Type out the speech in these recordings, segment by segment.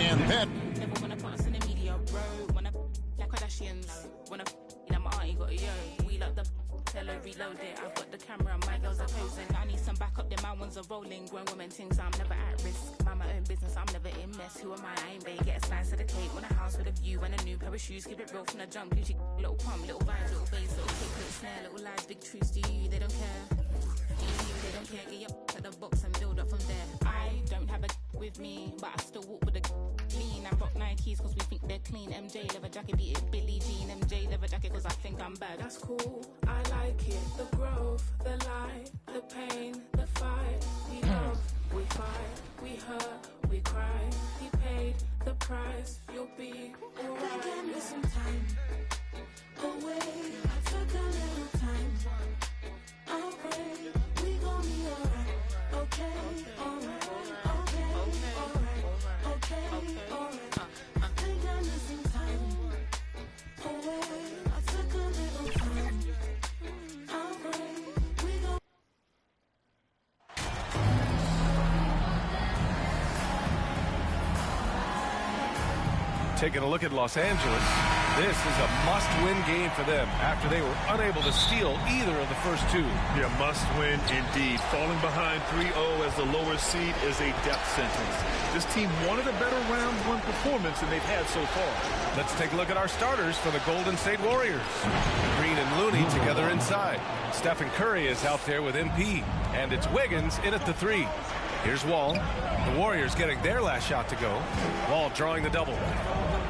And then... Never wanna put us in the media, bro. Wanna like Kardashians. Wanna my auntie got a yo. We like the tell her reload it. I've got the camera, my girls are posing. I need some backup, then my ones are rolling. Grown women things, I'm never at risk. Mind my own business, I'm never in mess. Who am I ain't babe. Get a slice of the cake. Want a house with a view and a new pair of shoes. Keep it real from the jump. Gucci, little pump, little vibes, little bass, little kick, little snare, little lies, big truths to you. They don't care. They don't care. Get your at the box and build up from there. I don't have a with me, but I still walk with a lean. I rock Nikes cause we think they're clean. MJ leather jacket, beat it Billie Jean. MJ leather jacket cause I think I'm bad. That's cool, I like it. The growth, the light, the pain, the fight. We love, we fight, we hurt, we cry. He paid the price, you'll be alright. Give me some time away. I took a little time. I'll pray, we gon' be alright. Okay, alright. Okay, alright. Okay, alright. Think I'm missing time away. I took a little time. I'll pray, we gon' Taking a look at Los Angeles, this is a must-win game for them after they were unable to steal either of the first two. Yeah, must-win indeed. Falling behind 3-0 as the lower seed is a death sentence. This team wanted a better round one performance than they've had so far. Let's take a look at our starters for the Golden State Warriors. Green and Looney together inside. Stephen Curry is out there with MP, and it's Wiggins in at the 3. Here's Wall. The Warriors getting their last shot to go. Wall drawing the double.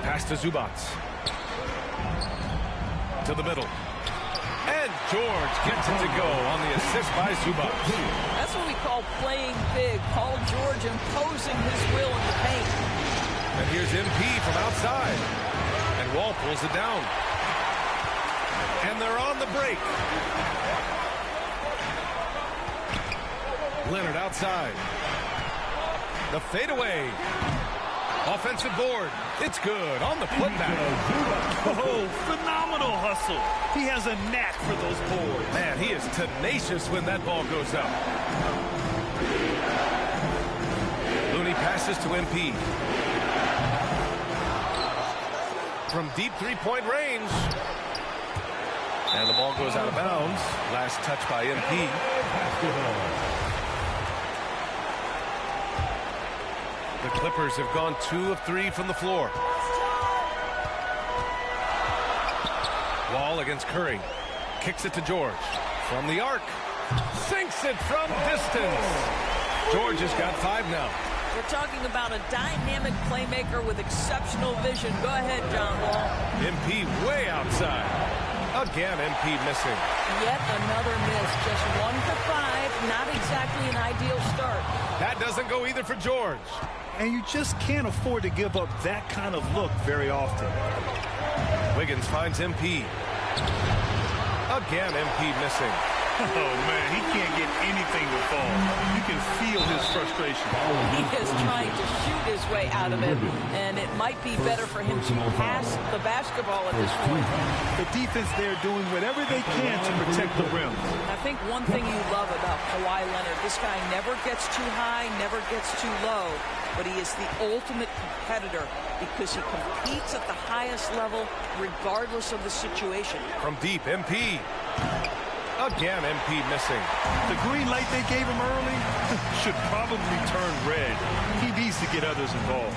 Pass to Zubac. To the middle. And George gets it to go on the assist by Zubac. That's what we call playing big. Paul George imposing his will in the paint. And here's MP from outside. And Wall pulls it down. And they're on the break. Leonard outside. The fadeaway. Offensive board. It's good on the putback. Oh, phenomenal hustle. He has a knack for those boards. Man, he is tenacious when that ball goes up. Looney passes to MP. From deep three-point range. And the ball goes out of bounds. Last touch by MP. The Clippers have gone 2 of 3 from the floor. Wall against Curry. Kicks it to George. From the arc. Sinks it from distance. George has got 5 now. We're talking about a dynamic playmaker with exceptional vision. Go ahead, John Wall. MP way outside. Again, MP missing. Yet another miss. Just 1 for 5. Not exactly an ideal start. That doesn't go either for George. And you just can't afford to give up that kind of look very often. Wiggins finds MP. Again, MP missing. Oh, man, he can't get anything to fall. You can feel his frustration. He is trying to shoot his way out of it, and it might be better for him to pass the basketball at this point. The defense there doing whatever they can to protect the rim. I think one thing you love about Kawhi Leonard, this guy never gets too high, never gets too low, but he is the ultimate competitor because he competes at the highest level regardless of the situation. From deep, MP. Again, MP missing. The green light they gave him early should probably turn red. He needs to get others involved.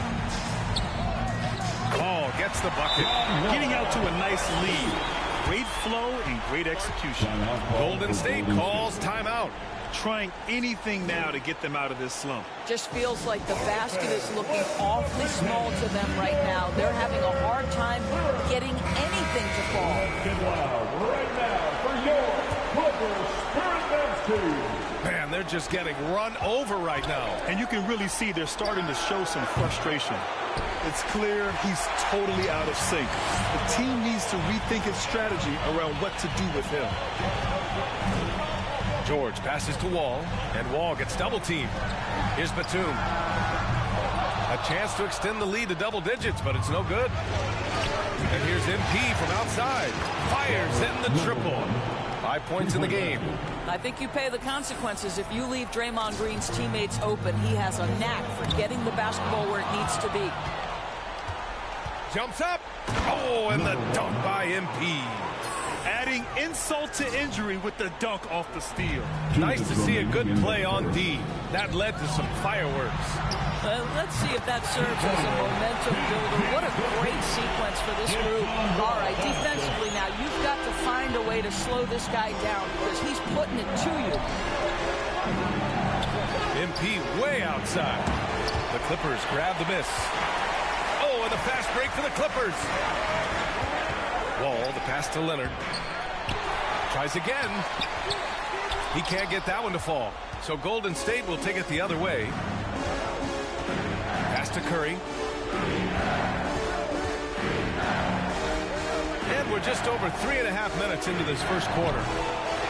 Paul gets the bucket. Getting out to a nice lead. Great flow and great execution. Golden State calls timeout. Trying anything now to get them out of this slump. Just feels like the basket is looking awfully small to them right now. They're having a hard time getting anything to fall. Right now for your Man, they're just getting run over right now. And you can really see they're starting to show some frustration. It's clear he's totally out of sync. The team needs to rethink its strategy around what to do with him. George passes to Wall, and Wall gets double-teamed. Here's Batum. A chance to extend the lead to double digits, but it's no good. And here's MP from outside. Fires in the triple. 5 points in the game. I think you pay the consequences if you leave Draymond Green's teammates open. He has a knack for getting the basketball where it needs to be. Jumps up. Oh, and the dunk by MP. Adding insult to injury with the dunk off the steal. Nice to see a good play on D. That led to some fireworks. Let's see if that serves as a momentum builder. What a great sequence for this group. All right, defensively now, you've got to find a way to slow this guy down because he's putting it to you. MP way outside. The Clippers grab the miss. Oh, and a fast break for the Clippers. Wall, the pass to Leonard. Tries again. He can't get that one to fall. So Golden State will take it the other way. Pass to Curry. And we're just over 3.5 minutes into this first quarter.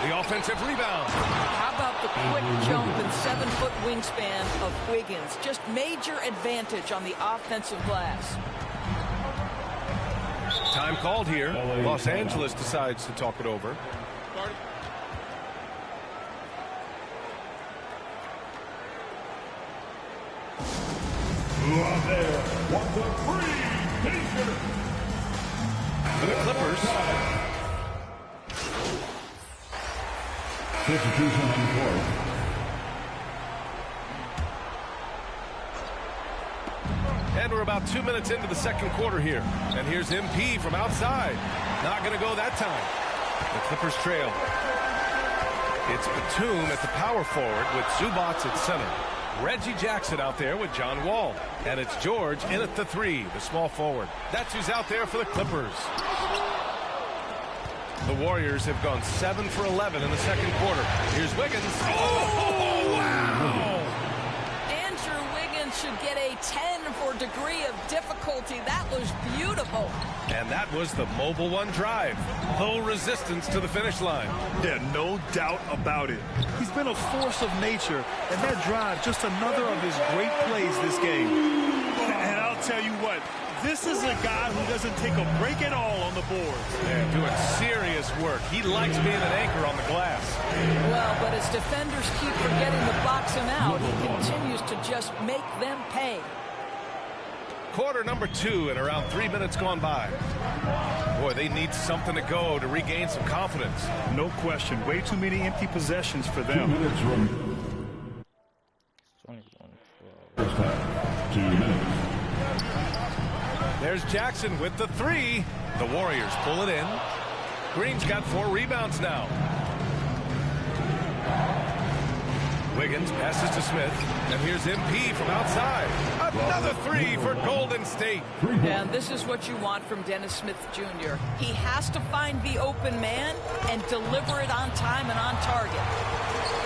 The offensive rebound. How about the quick jump and 7-foot wingspan of Wiggins? Just major advantage on the offensive glass. Time called here. Los Angeles decides to talk it over. Out there, wants a free t-shirt. For the Clippers. 52 seconds court. And we're about 2 minutes into the second quarter here. And here's MP from outside. Not going to go that time. The Clippers trail. It's Batum at the power forward with Zubats at center. Reggie Jackson out there with John Wall. And it's George in at the 3, the small forward. That's who's out there for the Clippers. The Warriors have gone 7 for 11 in the second quarter. Here's Wiggins. Oh, wow! Andrew Wiggins should get a 10 for degree of difficulty. That was beautiful. And that was the mobile one drive. Low resistance to the finish line. Yeah, no doubt about it. He's been a force of nature, and that drive, just another of his great plays this game. And I'll tell you what, this is a guy who doesn't take a break at all on the board. Yeah, doing serious work. He likes being an anchor on the glass. Well, but as defenders keep forgetting to box him out, he continues to just make them pay. Quarter number 2 and around 3 minutes gone by. Boy, they need something to go to regain some confidence. No question. Way too many empty possessions for them. 2 minutes run. First half. 2 minutes. There's Jackson with the 3. The Warriors pull it in. Green's got 4 rebounds now. Wiggins passes to Smith. And here's MP from outside. Another 3 for Golden State. Yeah, and this is what you want from Dennis Smith Jr. He has to find the open man and deliver it on time and on target.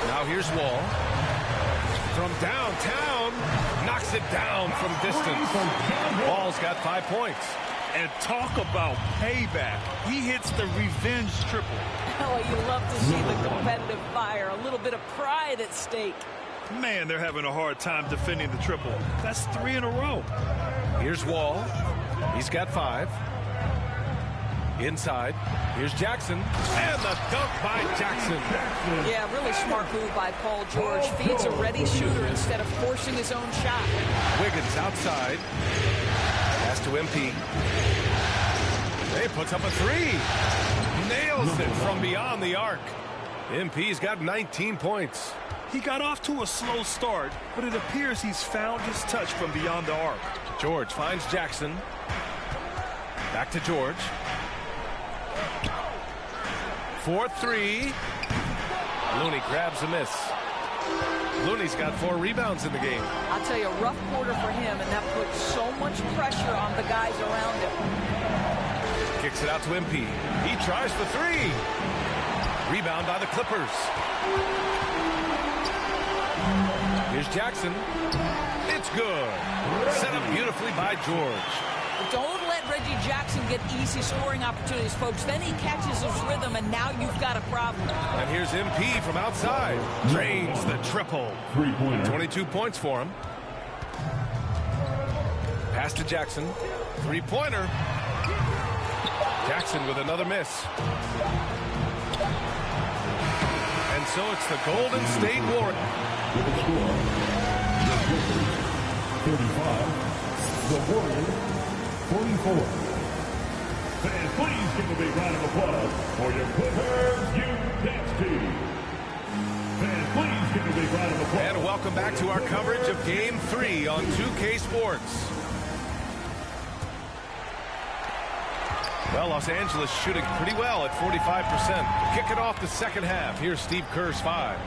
Now here's Wall. From downtown, knocks it down from distance. Wall's got 5 points. And talk about payback. He hits the revenge triple. Oh, you love to see the competitive fire. A little bit of pride at stake. Man, they're having a hard time defending the triple. That's 3 in a row. Here's Wall. He's got 5. Inside. Here's Jackson. And the dunk by Jackson. Yeah, really smart move by Paul George. Feeds a ready shooter instead of forcing his own shot. Wiggins outside. Pass to MP. He puts up a 3. Nails it from beyond the arc. MP's got 19 points. He got off to a slow start, but it appears he's found his touch from beyond the arc. George finds Jackson. Back to George. 4-3. Looney grabs a miss. Looney's got 4 rebounds in the game. I'll tell you, a rough quarter for him, and that puts so much pressure on the guys around him. Kicks it out to MP. He tries for 3. Rebound by the Clippers. Here's Jackson. It's good. Set up beautifully by George. Don't let Reggie Jackson get easy scoring opportunities, folks. Then he catches his rhythm, and now you've got a problem. And here's MP from outside. Drains the triple. 22 points for him. Pass to Jackson. 3-pointer. Jackson with another miss. And so it's the Golden State Warriors. With the score, the Clippers 35, the Warriors 44. Fans, please give a big round of applause for your Clippers U-Dance team. Fans, please give a big round of applause. And welcome back to our coverage of Game 3 on 2K Sports. Well, Los Angeles shooting pretty well at 45%. Kicking off the second half. Here's Steve Kerr's 5.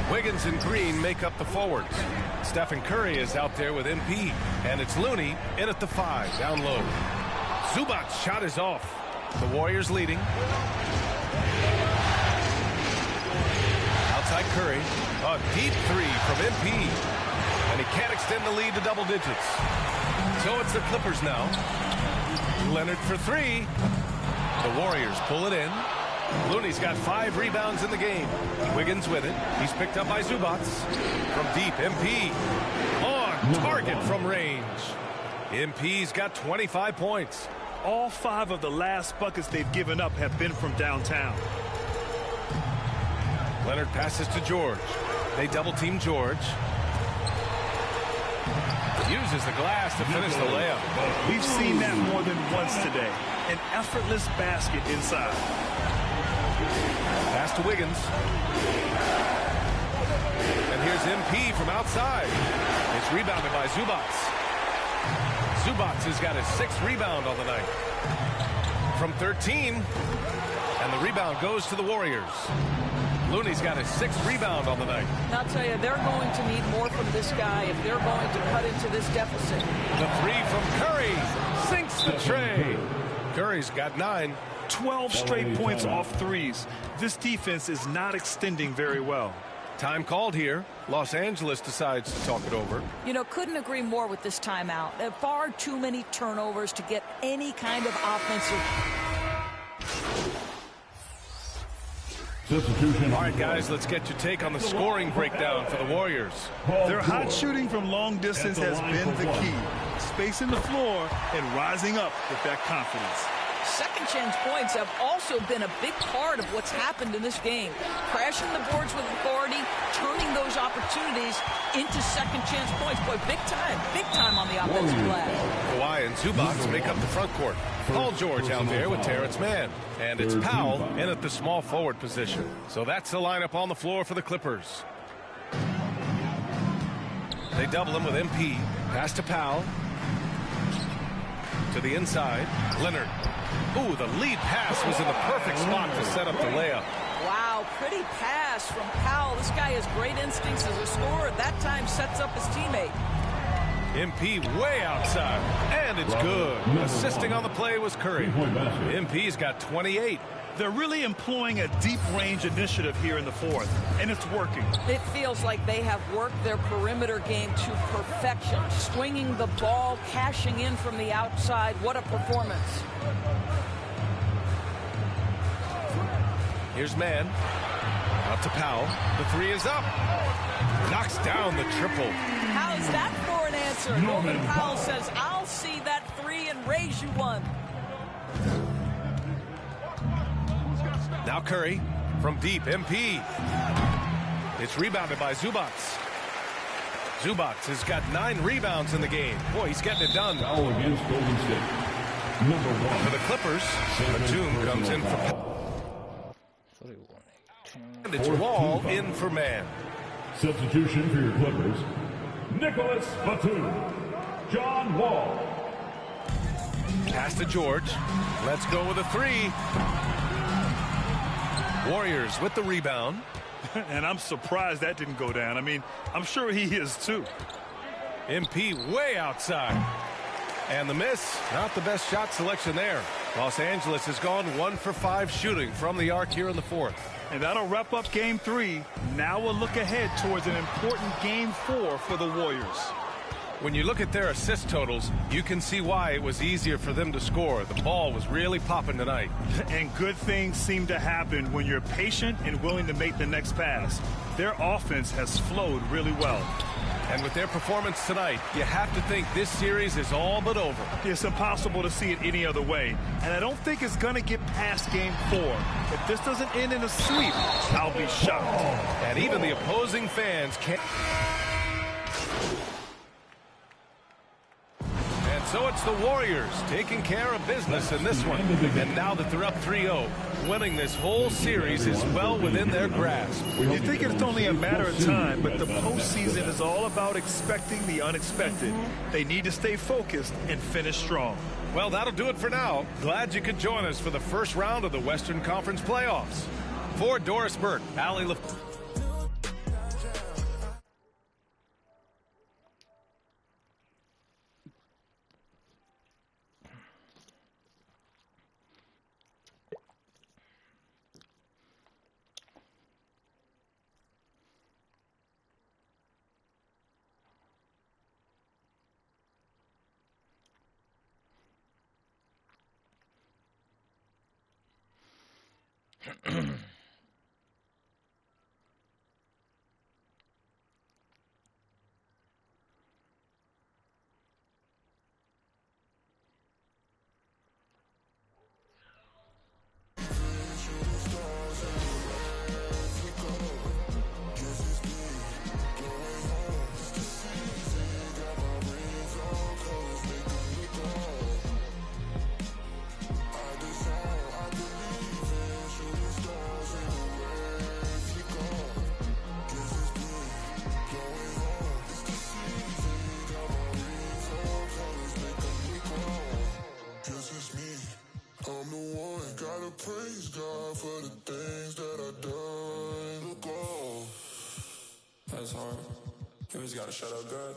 Wiggins and Green make up the forwards. Stephen Curry is out there with MP. And it's Looney in at the 5, down low. Zubac's shot is off. The Warriors leading. Outside Curry. A deep 3 from MP. And he can't extend the lead to double digits. So it's the Clippers now. Leonard for 3. The Warriors pull it in. Looney's got 5 rebounds in the game. Wiggins with it. He's picked up by Zubac. From deep, MP. On target from range. MP's got 25 points. All 5 of the last buckets they've given up have been from downtown. Leonard passes to George. They double team George. Uses the glass to finish the layup. We've seen that more than once today. An effortless basket inside. Pass to Wiggins. And here's MP from outside. It's rebounded by Zubac. Zubac has got his 6th rebound on the night. From 13. And the rebound goes to the Warriors. Looney's got his 6th rebound on the night. And I'll tell you, they're going to need more from this guy if they're going to cut into this deficit. The 3 from Curry sinks the tray. Curry's got 9. 12 straight points off threes. This defense is not extending very well. Time called here. Los Angeles decides to talk it over. You know, couldn't agree more with this timeout. There are far too many turnovers to get any kind of offensive. All right, guys, let's get your take on the scoring breakdown for the Warriors. Their hot shooting from long distance has been the key. Spacing the floor and rising up with that confidence. Second chance points have also been a big part of what's happened in this game. Crashing the boards with authority, turning those opportunities into second chance points. Boy, big time on the offensive glass. Kawhi and Zubac make up the front court. Paul George out there with Terrence Mann. And it's Powell in at the small forward position. So that's the lineup on the floor for the Clippers. They double him with MP. Pass to Powell. To the inside. Leonard. Ooh, the lead pass was in the perfect spot to set up the layup. Wow, pretty pass from Powell. This guy has great instincts as a scorer. That time sets up his teammate. MP way outside, and it's good. Assisting on the play was Curry. MP's got 28. They're really employing a deep range initiative here in the fourth, and it's working. It feels like they have worked their perimeter game to perfection. Swinging the ball, cashing in from the outside. What a performance. Here's Mann. Out to Powell. The 3 is up. Knocks down the triple. How is that for an answer? Norman Powell says, I'll see that 3 and raise you one. Now Curry from deep. MP. It's rebounded by Zubac. Zubac has got 9 rebounds in the game. Boy, he's getting it done. Foul against Golden State. Number 1. For the Clippers, Batum comes in for... And it's Wall in for Mann. Substitution for your Clippers, Nicholas Batum, John Wall. Pass to George. Let's go with a 3. Warriors with the rebound. And I'm surprised that didn't go down. I mean, I'm sure he is too. MP way outside. And the miss, not the best shot selection there. Los Angeles has gone 1 for 5 shooting from the arc here in the fourth. And that'll wrap up Game 3. Now we'll look ahead towards an important Game 4 for the Warriors. When you look at their assist totals, you can see why it was easier for them to score. The ball was really popping tonight. And good things seem to happen when you're patient and willing to make the next pass. Their offense has flowed really well. And with their performance tonight, you have to think this series is all but over. It's impossible to see it any other way. And I don't think it's going to get past Game 4. If this doesn't end in a sweep, I'll be shocked. And even the opposing fans can't. And So it's the Warriors taking care of business in this one. And now that they're up 3-0, winning this whole series is well within their grasp. You think it's only a matter of time, but the postseason is all about expecting the unexpected. They need to stay focused and finish strong. Well, that'll do it for now. Glad you could join us for the first round of the Western Conference playoffs. For Doris Burke, Allie LaFleur. Praise God for the things that I done. Look on. That's hard. You always gotta shut up, God.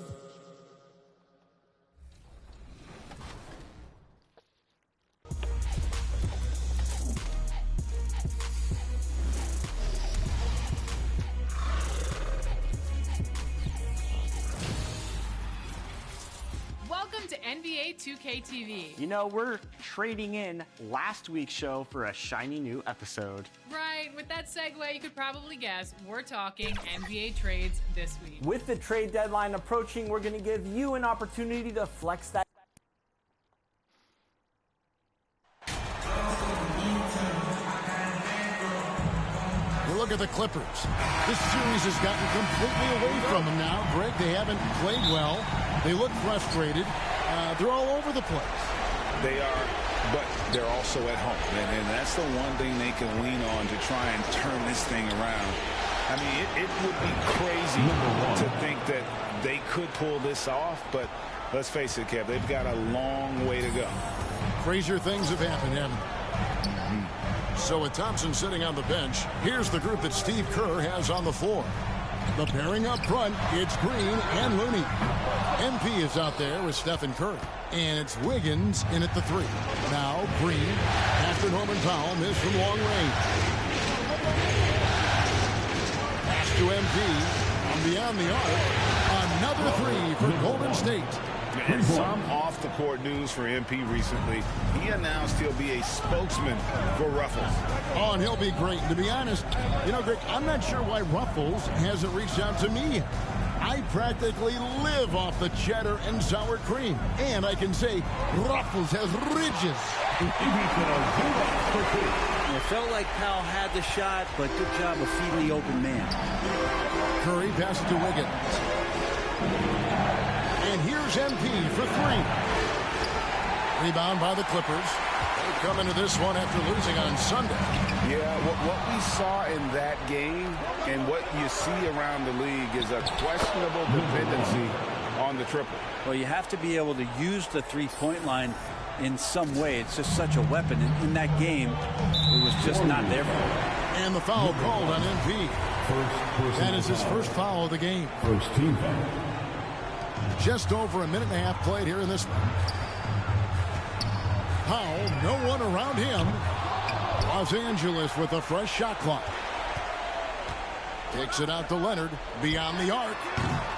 Welcome to NBA 2K TV. You know, we're trading in last week's show for a shiny new episode. Right, with that segue, you could probably guess we're talking NBA trades this week. With the trade deadline approaching, we're going to give you an opportunity to flex that. You look at the Clippers. This series has gotten completely away from them now. Greg, they haven't played well. They look frustrated. They're all over the place. They are, but they're also at home. And that's the one thing they can lean on to try and turn this thing around. I mean, it would be crazy to think that they could pull this off, but let's face it, Kev, they've got a long way to go. Crazier things have happened, haven't they? So with Thompson sitting on the bench, here's the group that Steve Kerr has on the floor. The pairing up front, it's Green and Looney. MP is out there with Stephen Curry. And it's Wiggins in at the 3. Now Green, after Norman Powell missed from long range. Pass to MP. From beyond the arc. Another 3 for Golden State. And some off-the-court news for MP recently. He announced he'll be a spokesman for Ruffles. Oh, and he'll be great. To be honest, you know, Greg, I'm not sure why Ruffles hasn't reached out to me. I practically live off the cheddar and sour cream. And I can say Ruffles has ridges. It felt like Powell had the shot, but good job of feeding the open man. Curry passes to Wiggins. And here's MP for 3. Rebound by the Clippers. They come into this one after losing on Sunday. Yeah, what we saw in that game and what you see around the league is a questionable dependency on the triple. Well, you have to be able to use the three-point line in some way. It's just such a weapon. In that game, it was just not there for him. And the foul called on MP. That is his first foul of the game. First team foul. Just over a minute and a half played here in this one. Powell, no one around him. Los Angeles with a fresh shot clock. Kicks it out to Leonard beyond the arc.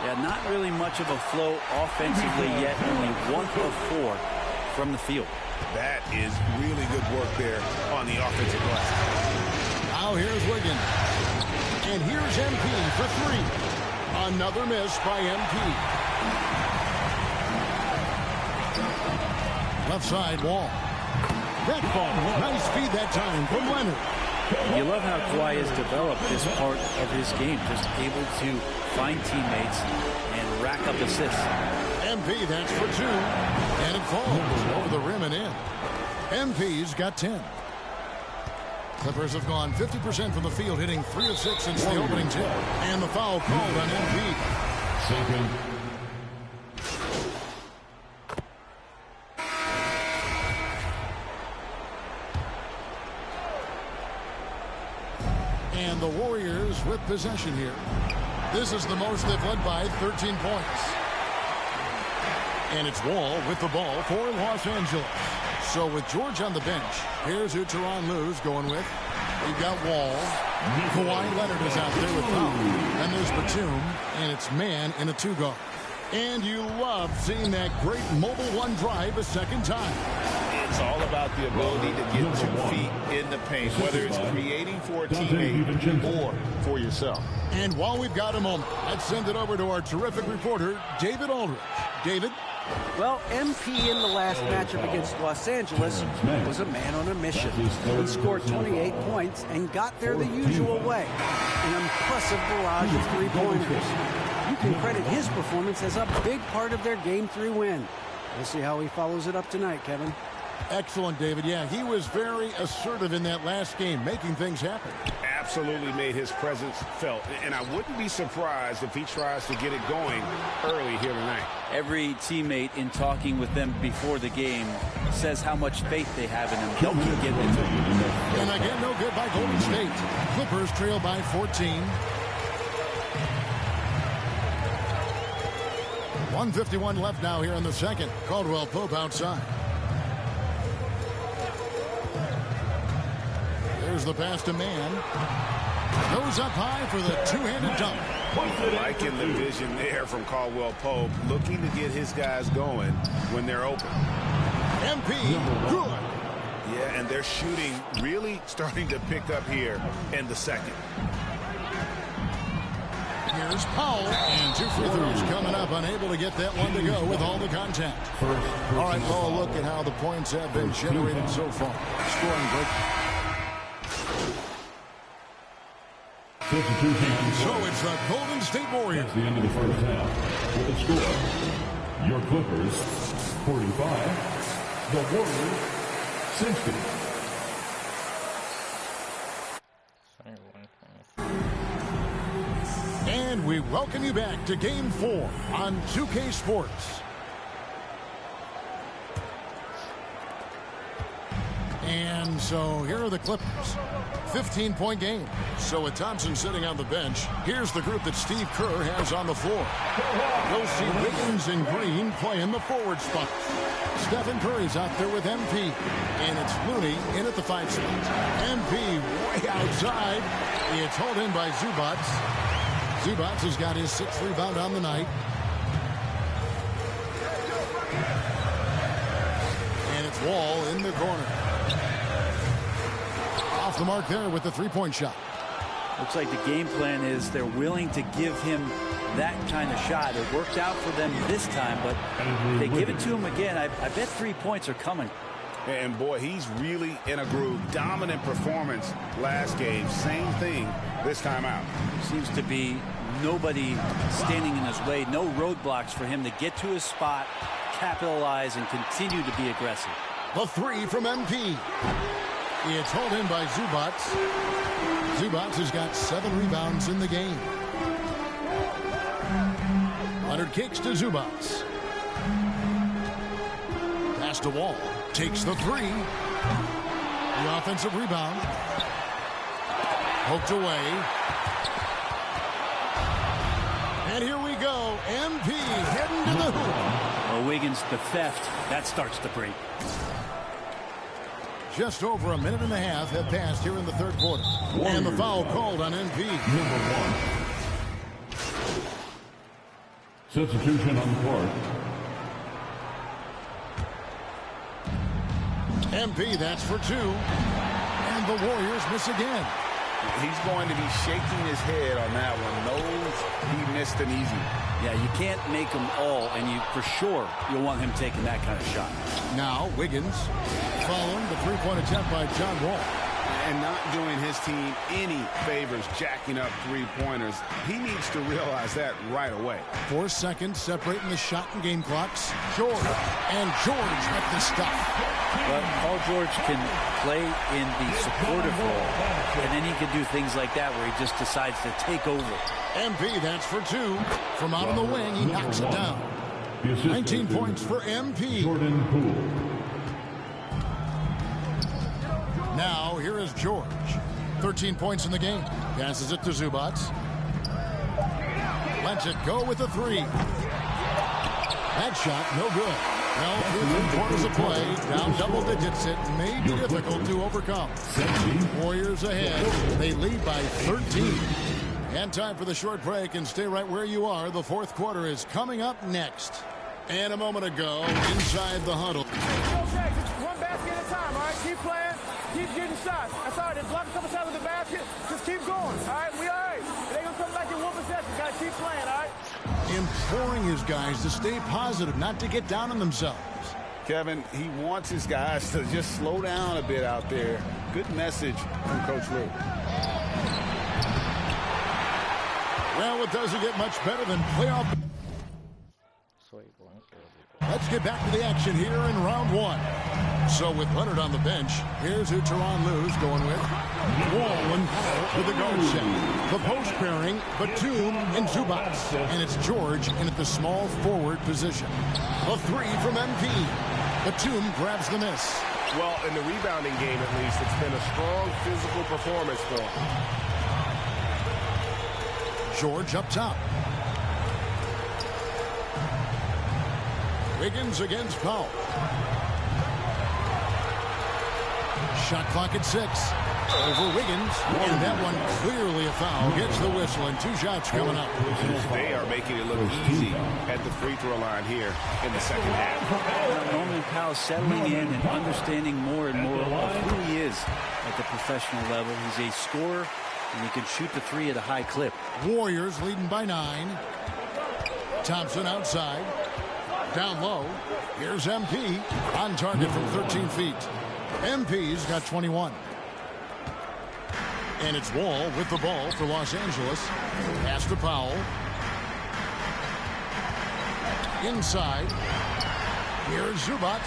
Yeah, not really much of a flow offensively yet. Only 1 of 4 from the field. That is really good work there on the offensive glass. Now here's Wiggins. And here's MP for 3. Another miss by MP. Left side wall. That ball. Nice feed that time from Leonard. You love how Kawhi has developed this part of his game. Just able to find teammates and rack up assists. MP, that's for 2. And it falls over the rim and in. MP's got 10. Clippers have gone 50% from the field, hitting 3 of 6 since the opening tip. And the foul called on MP. Second. And the Warriors with possession here. This is the most they've led by 13 points. And it's Wall with the ball for Los Angeles. So with George on the bench, here's who Tyronn Lue's going with. You've got Wall. Kawhi Leonard is out there with Powell. And there's Batum, and it's man in a 2-guard. And you love seeing that great mobile one drive a second time. It's all about the ability to get 2 feet in the paint, whether it's creating for a teammate or for yourself. And while we've got a moment, let's send it over to our terrific reporter, David Aldridge. David? Well, MP in the last matchup against Los Angeles was a man on a mission. He scored 28 points and got there the usual way. An impressive barrage of three-pointers. You can credit his performance as a big part of their Game 3 win. We'll see how he follows it up tonight, Kevin. Excellent, David. Yeah, he was very assertive in that last game, making things happen. Absolutely made his presence felt. And I wouldn't be surprised if he tries to get it going early here tonight. Every teammate in talking with them before the game says how much faith they have in him. They'll keep getting it to him. And again, no good by Golden State. Clippers trail by 14. 1:51 left now here in the second. Caldwell Pope outside. There's the pass to man. Goes up high for the two-handed dunk. Liking the vision there from Caldwell Pope, looking to get his guys going when they're open. MP, good. Yeah, and they're shooting really starting to pick up here in the second. Here's Powell, and 2 free throws coming up, unable to get that one to go with all the contact. All right, well, look at how the points have been generated so far. Scoring break. So it's the Golden State Warriors. That's the end of the first half. With the score, your Clippers 45, the Warriors 60. And we welcome you back to Game 4 on 2K Sports. And so here are the Clippers. 15-point game. So with Thompson sitting on the bench, here's the group that Steve Kerr has on the floor. You'll see Wiggins and Green playing the forward spots. Stephen Curry's out there with MP. And it's Looney in at the 5 spot. MP way outside. It's hauled in by Zubac. Zubac has got his 6th rebound on the night. And it's Wall in the corner. Off the mark there with the 3-point shot. Looks like the game plan is they're willing to give him that kind of shot. It worked out for them this time, but if they give it to him again, I bet 3 points are coming. And boy, he's really in a groove. Dominant performance last game. Same thing this time out. Seems to be nobody standing in his way. No roadblocks for him to get to his spot, capitalize, and continue to be aggressive. The 3 from MP. It's hauled in by Zubac. Zubac has got 7 rebounds in the game. Leonard kicks to Zubac. Pass to Wall. Takes the 3. The offensive rebound. Poked away. And here we go. MP heading to the hoop. Well, Wiggins, the theft, that starts to break. Just over a minute and a half have passed here in the third quarter. And the foul called on MP. Number 1. Substitution on the court. MP, that's for 2. And the Warriors miss again. He's going to be shaking his head on that one. Knows he missed an easy one. Yeah, you can't make them all, and you for sure you'll want him taking that kind of shot. Now Wiggins following the 3-point attempt by John Wall. and not doing his team any favors jacking up three-pointers. He needs to realize that right away. 4 seconds separating the shot and game clocks. George with the stuff. But Paul George can play in the supportive role, and then he can do things like that where he just decides to take over. MP, that's for 2. From out on the wing, he knocks it down. 19 points for MP. Now, here is George. 13 points in the game. Passes it to Zubac. Lets it go with a 3. That shot, no good. Well, through 3 quarters of play, down double digits, it may be difficult to overcome. Warriors ahead. They lead by 13. And time for the short break, and stay right where you are. The fourth quarter is coming up next. And a moment ago, inside the huddle. One basket at a time, all right? Keep playing. Keep getting shots. That's all right. They block a couple shots with the basket. Just keep going, all right? We all right. They going to come back in one possession. Got to keep playing, all right? Imploring his guys to stay positive, not to get down on themselves. Kevin, he wants his guys to just slow down a bit out there. Good message from Coach Lue. Well, it doesn't get much better than playoff. Let's get back to the action here in round 1. So with Leonard on the bench, here's who Tyronn Lue's going with. Wall and Powell with the guard set. The post pairing, Batum and Zubac. And it's George in at the small forward position. A 3 from MP. Batum grabs the miss. Well, in the rebounding game at least, it's been a strong physical performance for him. George up top. Wiggins against Powell. Shot clock at 6. Over Wiggins. And that one clearly a foul. Gets the whistle and 2 shots coming up. They are making it look easy at the free throw line here in the second half. Norman Powell settling in and understanding more and more of who he is at the professional level. He's a scorer, and he can shoot the 3 at a high clip. Warriors leading by 9. Thompson outside. Down low. Here's MP on target from 13 feet. MP's got 21. And it's Wall with the ball for Los Angeles. Pass to Powell. Inside. Here's Zubac.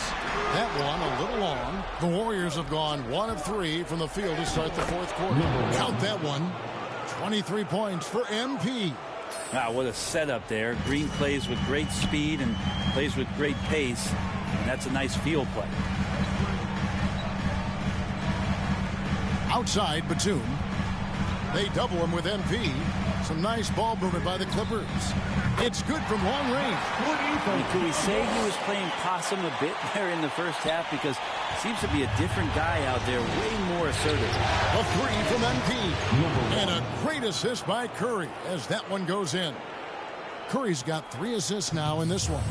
That one a little long. The Warriors have gone 1 of 3 from the field to start the fourth quarter. Count that one. 23 points for MP. Wow, what a setup there. Green plays with great speed and plays with great pace. And that's a nice field play. Outside, Batum. They double him with MP. Some nice ball movement by the Clippers. It's good from long range. Could we say he was playing possum a bit there in the first half? Because seems to be a different guy out there, way more assertive. A 3 from MP. And a great assist by Curry as that one goes in. Curry's got 3 assists now in this one.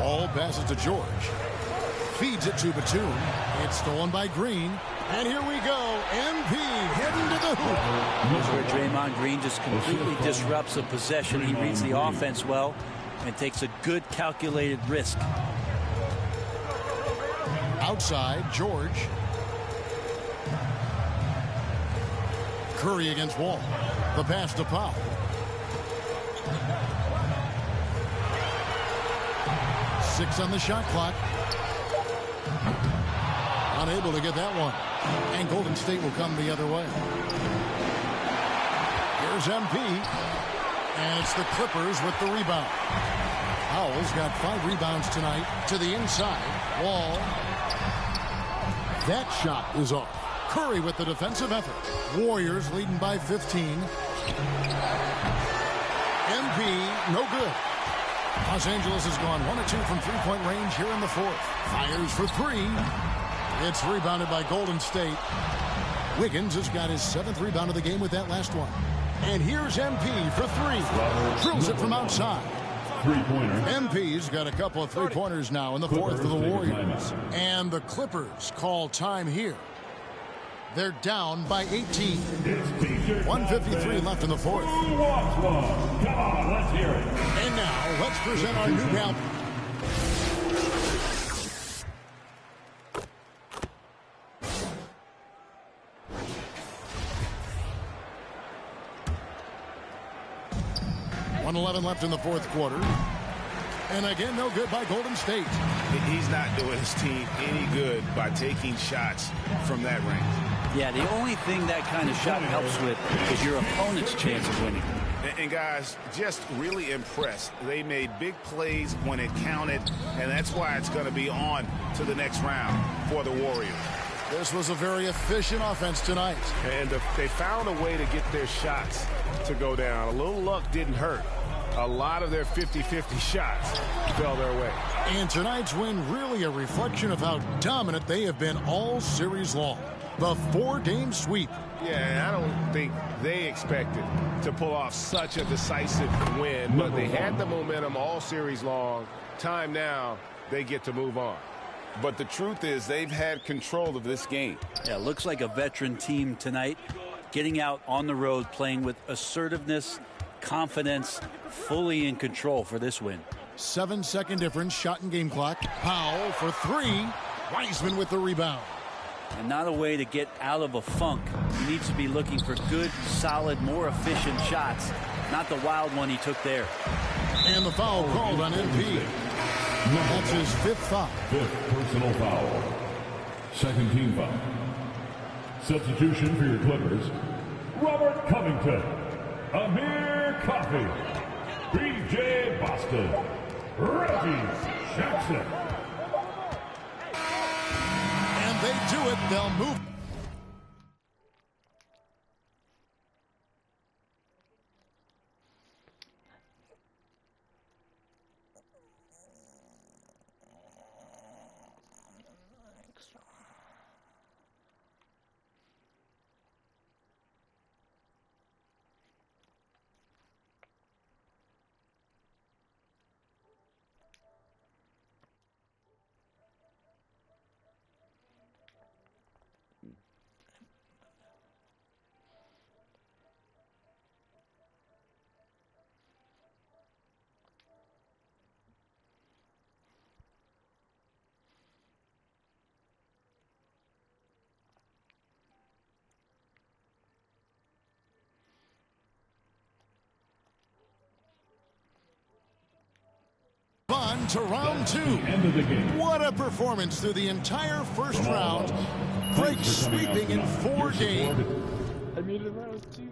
Ball passes to George. Feeds it to Batum. It's stolen by Green. And here we go. MP heading to the hoop. Here's where Draymond Green just completely disrupts a possession. He reads the offense well and takes a good calculated risk. Outside, George. Curry against Wall. The pass to Powell. Six on the shot clock. Unable to get that one. And Golden State will come the other way. Here's MP. And it's the Clippers with the rebound. Powell's got 5 rebounds tonight. To the inside. Wall. That shot is off. Curry with the defensive effort. Warriors leading by 15. MP, no good. Los Angeles has gone 1 of 2 from three-point range here in the fourth. Fires for 3. It's rebounded by Golden State. Wiggins has got his 7th rebound of the game with that last one. And here's MP for 3. Drills it from outside. MP's got a couple of three-pointers now in the fourth for the Warriors. And the Clippers call time here. They're down by 18. 1:53 left in the fourth. Come on, let's hear it. And now, let's present our new bounty. 1:11 left in the fourth quarter. And again, no good by Golden State. He's not doing his team any good by taking shots from that range. Yeah, the only thing that kind of shot helps with is your opponent's chance of winning. And guys, just really impressed. They made big plays when it counted, and that's why it's going to be on to the next round for the Warriors. This was a very efficient offense tonight. And they found a way to get their shots to go down. A little luck didn't hurt. A lot of their 50-50 shots fell their way. And tonight's win really a reflection of how dominant they have been all series long. The 4-game sweep. Yeah, I don't think they expected to pull off such a decisive win, but they had the momentum all series long. Time now, they get to move on. But the truth is they've had control of this game. Yeah, looks like a veteran team tonight, getting out on the road, playing with assertiveness, confidence, fully in control for this win. 7-second difference, shot and game clock. Powell for 3. Wiseman with the rebound. And not a way to get out of a funk. He needs to be looking for good, solid, more efficient shots, not the wild one he took there. And the foul called on MP. That's his 5th foul. 5th personal foul. 2nd team foul. Substitution for your Clippers: Robert Covington, Amir Coffey, B.J. Boston, Reggie Jackson. And they do it. They'll move. On to round 2. What a performance through the entire first round. Breaks sweeping in 4 games. I made it round 2.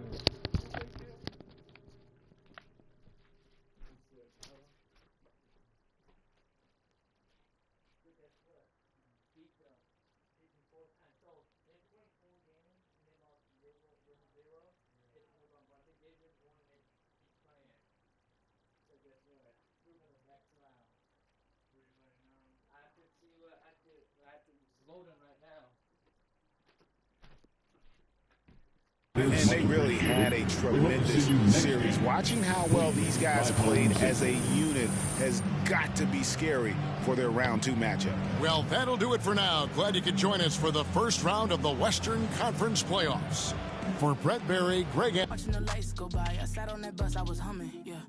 And they really had a tremendous series. Watching how well these guys played as a unit has got to be scary for their round 2 matchup. Well, that'll do it for now. Glad you could join us for the first round of the Western Conference Playoffs. For Brett Berry, Greg... Watching the lights go by, I sat on that bus, I was humming, yeah.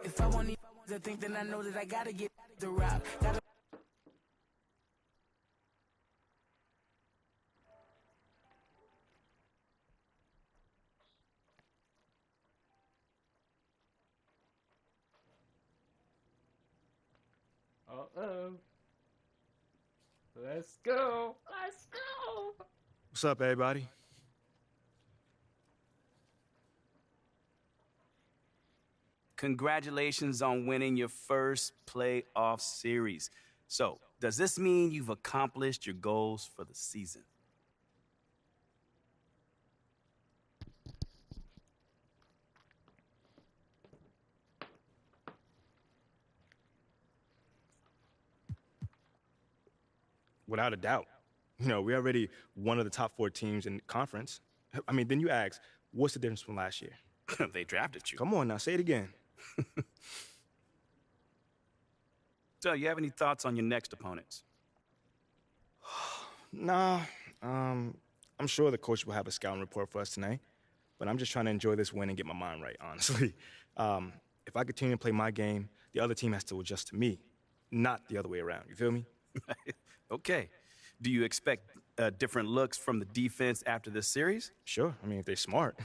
If I want to think, then I know that I gotta get the rock. Uh-oh. Let's go. Let's go. What's up, everybody? Congratulations on winning your first playoff series. So, does this mean you've accomplished your goals for the season? Without a doubt. You know, we're already one of the top 4 teams in the conference. I mean, then you ask, what's the difference from last year? They drafted you. Come on now, say it again. So, you have any thoughts on your next opponents? Nah, I'm sure the coach will have a scouting report for us tonight, but I'm just trying to enjoy this win and get my mind right, honestly. If I continue to play my game, the other team has to adjust to me, not the other way around. You feel me? Okay. Do you expect different looks from the defense after this series? Sure. I mean, if they're smart.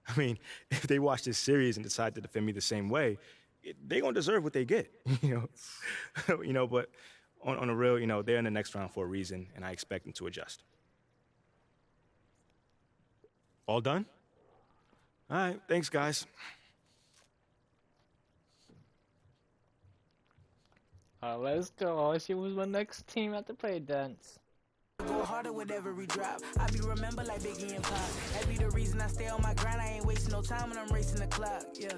I mean, if they watch this series and decide to defend me the same way, they're going to deserve what they get, but on a real, they're in the next round for a reason, and I expect them to adjust. All done? All right, thanks, guys. Let's go. Let's see who's my next team at the play dance. Go harder with every drop. I be remember like Biggie and Pop. That be the reason I stay on my grind. I ain't wasting no time when I'm racing the clock. Yeah.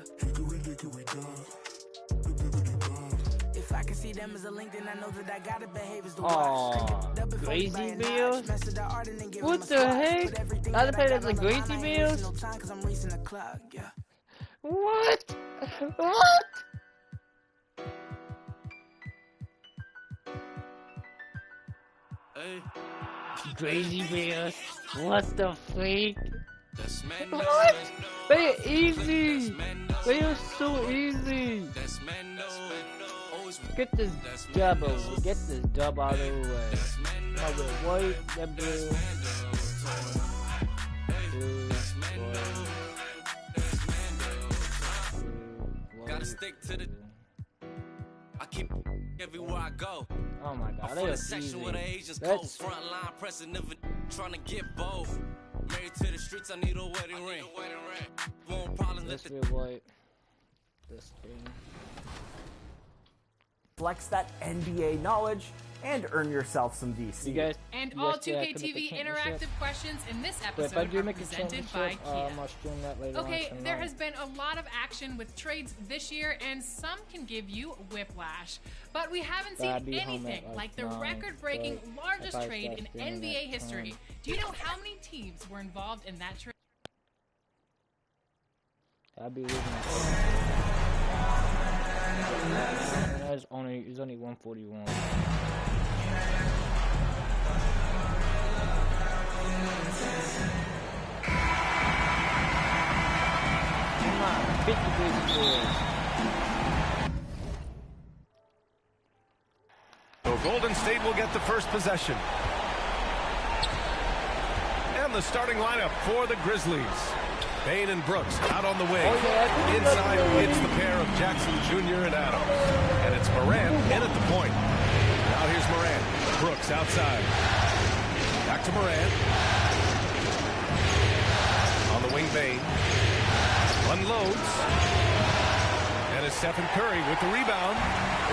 If I can see them as a link, then I know that I gotta behave as the watch. Gracie Bills? What the heck? I play as the Gracie Bills? What? What? Gracie Bills? What the freak? What? They are easy. They are so easy. Get this dub over. Get this dub out of the way. Mother white, the blue. Gotta stick to the. I keep everywhere I go. Oh my God, they are section where the Asians cold. Front line pressing, never trying to get both. Married to the streets, I need a wedding ring. Won't problem let the white. This thing. Flex that NBA knowledge and earn yourself some VC. You guys, and all 2K TV interactive questions in this episode are presented by Kia. Okay, there has been a lot of action with trades this year, and some can give you whiplash. But we haven't seen anything like the record-breaking largest trade in NBA history. Do you know how many teams were involved in that trade? I'd be losing. It's only 141. Come on, 50 Gracie Bills. So Golden State will get the first possession. And the starting lineup for the Grizzlies. Bane and Brooks out on the wing. Inside, it's the pair of Jackson Jr. and Adams. And it's Morant in at the point. Now here's Morant. Brooks outside. Back to Morant. On the wing, Bane. Unloads. And it's Stephen Curry with the rebound.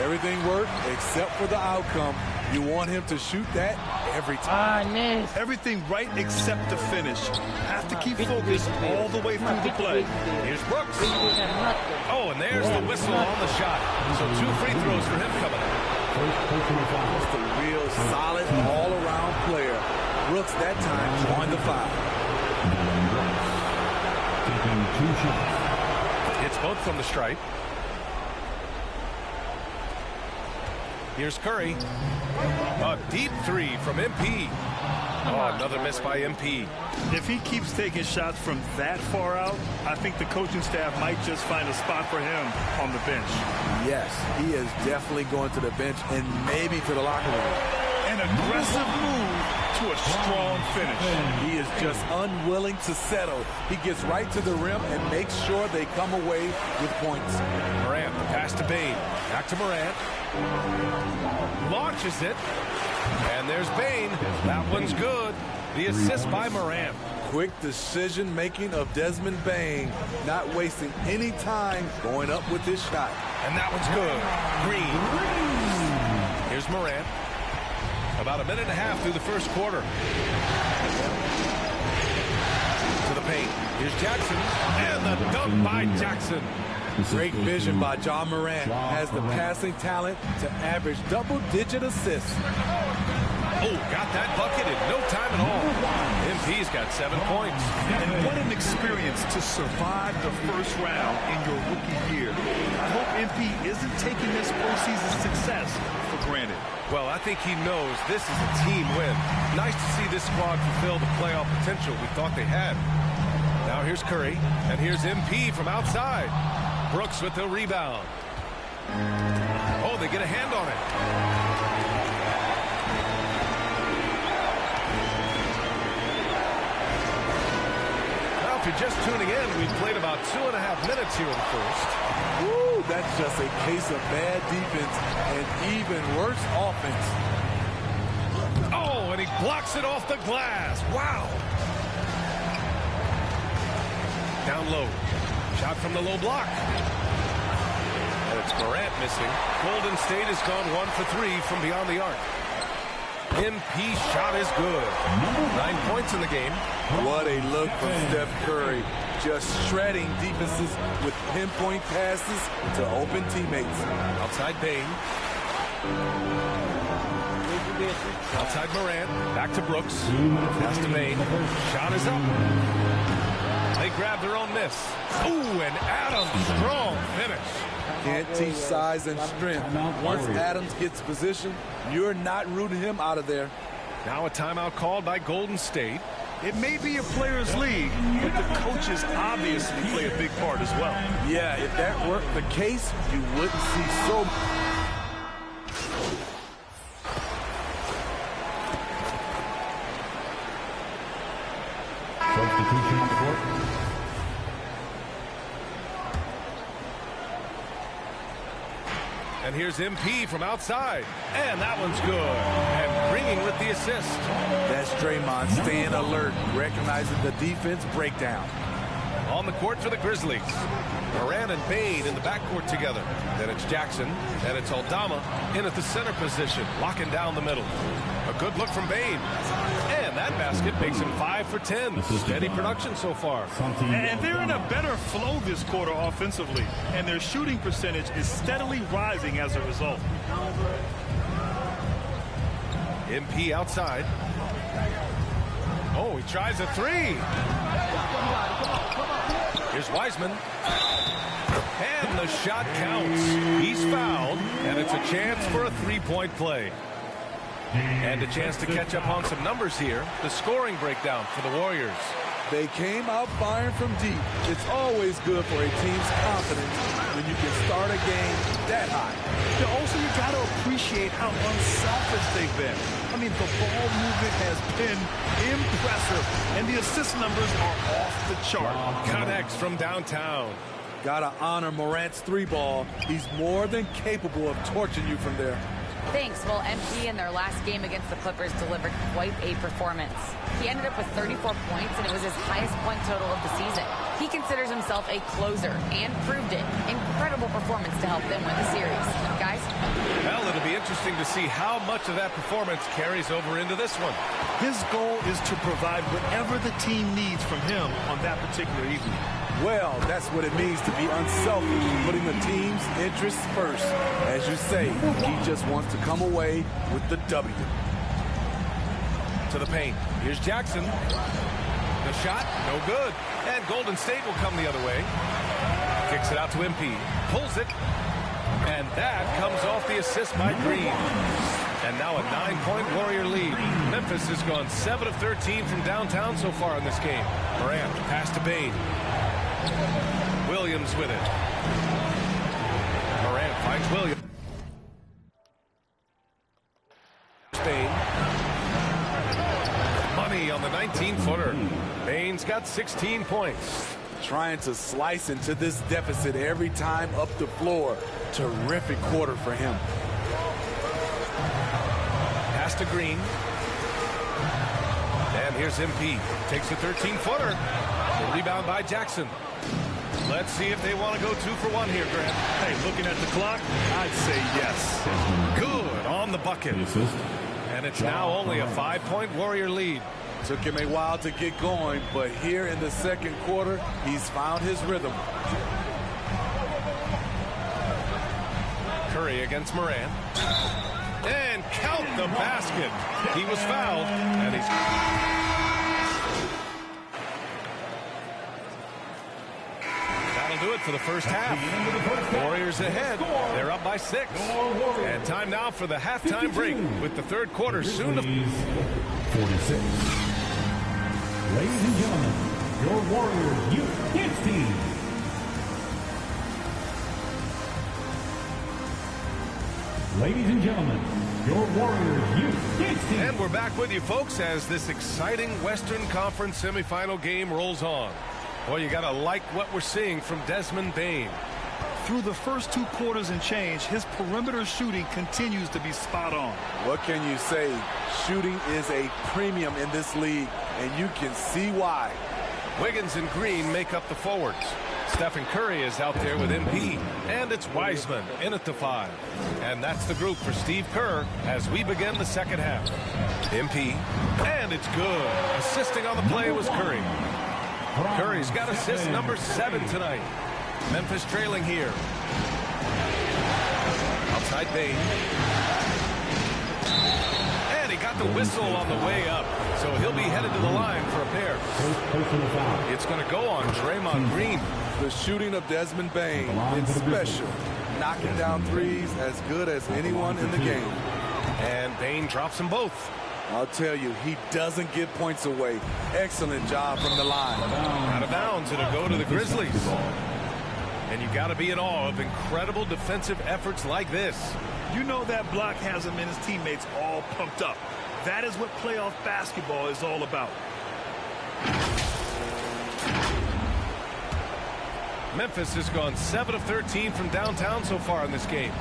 Everything worked except for the outcome. You want him to shoot that every time. Everything right except the finish. Have to keep focused all the way through the play. Here's Brooks. Oh, and there's the whistle on the shot. So 2 free throws for him coming up. Just a real solid all-around player. Brooks that time drawing the foul. Taking 2 shots. Hits both from the stripe. Here's Curry. A deep 3 from MP. Oh, another miss by MP. If he keeps taking shots from that far out, I think the coaching staff might just find a spot for him on the bench. Yes, he is definitely going to the bench and maybe to the locker room. An aggressive move to a strong finish. He is just unwilling to settle. He gets right to the rim and makes sure they come away with points. Morant, the pass to Bane. Back to Morant. Launches it. And there's Bane. That one's good. The assist by Morant. Quick decision-making of Desmond Bane. Not wasting any time going up with his shot. And that one's good. Green. Here's Morant. About a minute and a half through the first quarter. To the paint. Here's Jackson. And the dunk by Jackson. Great vision by John Morant. Has the passing talent to average double-digit assists. Oh, got that bucket in no time at all. MP's got 7 points. And what an experience to survive the first round in your rookie year. I hope MP isn't taking this postseason success for granted. Well, I think he knows this is a team win. Nice to see this squad fulfill the playoff potential we thought they had. Now here's Curry, and here's MP from outside. Brooks with the rebound. Oh, they get a hand on it. Now if you're just tuning in, we've played about 2.5 minutes here in the first. Ooh, that's just a case of bad defense and even worse offense. Oh, and he blocks it off the glass. Wow. Down low. Shot from the low block. And it's Morant missing. Golden State has gone 1 for 3 from beyond the arc. MP shot is good. 9 points in the game. What a look from Steph Curry. Just shredding defenses with pinpoint passes to open teammates. Outside Bane. Outside Morant. Back to Brooks. Pass to Bane. Shot is up. They grab their own miss. Ooh, and Adams, strong finish. Can't teach size and strength. Once Adams gets position, you're not rooting him out of there. Now a timeout called by Golden State. It may be a players' league, but the coaches obviously play a big part as well. Yeah, if that were the case, you wouldn't see so. Substitution on the court. And here's MP from outside. And that one's good. And Green with the assist. That's Draymond staying alert, recognizing the defense breakdown. On the court for the Grizzlies. Morant and Bane in the backcourt together. Then it's Jackson. And it's Aldama in at the center position, locking down the middle. A good look from Bane. And that basket makes him 5 for 10. Steady production so far. And they're in a better flow this quarter offensively. And their shooting percentage is steadily rising as a result. MP outside. Oh, he tries a three. Here's Wiseman. And the shot counts. He's fouled, and it's a chance for a three-point play. And a chance to catch up on some numbers here. The scoring breakdown for the Warriors. They came out firing from deep. It's always good for a team's confidence when you can start a game that high. Also, you got to appreciate how unselfish they've been. I mean, the ball movement has been impressive, and the assist numbers are off the chart. Connects from downtown. Gotta honor Morant's three ball. He's more than capable of torching you from there. Thanks. Well, MP in their last game against the Clippers delivered quite a performance. He ended up with 34 points, and it was his highest point total of the season. He considers himself a closer and proved it. Incredible performance to help them win the series. Guys? Well, it'll be interesting to see how much of that performance carries over into this one. His goal is to provide whatever the team needs from him on that particular evening. Well, that's what it means to be unselfish, putting the team's interests first. As you say, he just wants to come away with the W. To the paint. Here's Jackson. The shot, no good. And Golden State will come the other way. Kicks it out to MP. Pulls it. And that comes off the assist by Green. And now a 9-point Warrior lead. Memphis has gone 7 of 13 from downtown so far in this game. Morant, pass to Bane. Williams with it. Morant finds Williams. Bane. Money on the 19-footer. Bane's got 16 points. Trying to slice into this deficit every time up the floor. Terrific quarter for him. Pass to Green. And here's MP. Takes a 13-footer. The rebound by Jackson. Let's see if they want to go 2 for 1 here, Grant. Hey, looking at the clock, I'd say yes. Good on the bucket. And it's now only a 5-point Warrior lead. Took him a while to get going, but here in the second quarter, he's found his rhythm. Curry against Morant. And count the basket. He was fouled, and he's... That'll do it for the first half. Warriors ahead. They're up by 6. And time now for the halftime break with the third quarter soon to... 46. Ladies and gentlemen, your Warriors Youth Dance Team. Ladies and gentlemen, your Warriors Youth Dance Team. And we're back with you, folks, as this exciting Western Conference semifinal game rolls on. Boy, you got to like what we're seeing from Desmond Bane. Through the first 2 quarters and change, his perimeter shooting continues to be spot on. What can you say? Shooting is a premium in this league, and you can see why. Wiggins and Green make up the forwards. Stephen Curry is out there with MP, and it's Wiseman in at the 5. And that's the group for Steve Kerr as we begin the second half. MP, and it's good. Assisting on the play was Curry. Curry's got assist number 7 tonight. Memphis trailing here. Outside Bane. And he got the whistle on the way up. So he'll be headed to the line for a pair. It's going to go on Draymond Green. The shooting of Desmond Bane is special. Knocking down threes as good as anyone in the game. And Bane drops them both. I'll tell you, he doesn't give points away. Excellent job from the line. Out of bounds, it'll go to the Grizzlies. And you got to be in awe of incredible defensive efforts like this. You know that block has him and his teammates all pumped up. That is what playoff basketball is all about. Memphis has gone 7 of 13 from downtown so far in this game.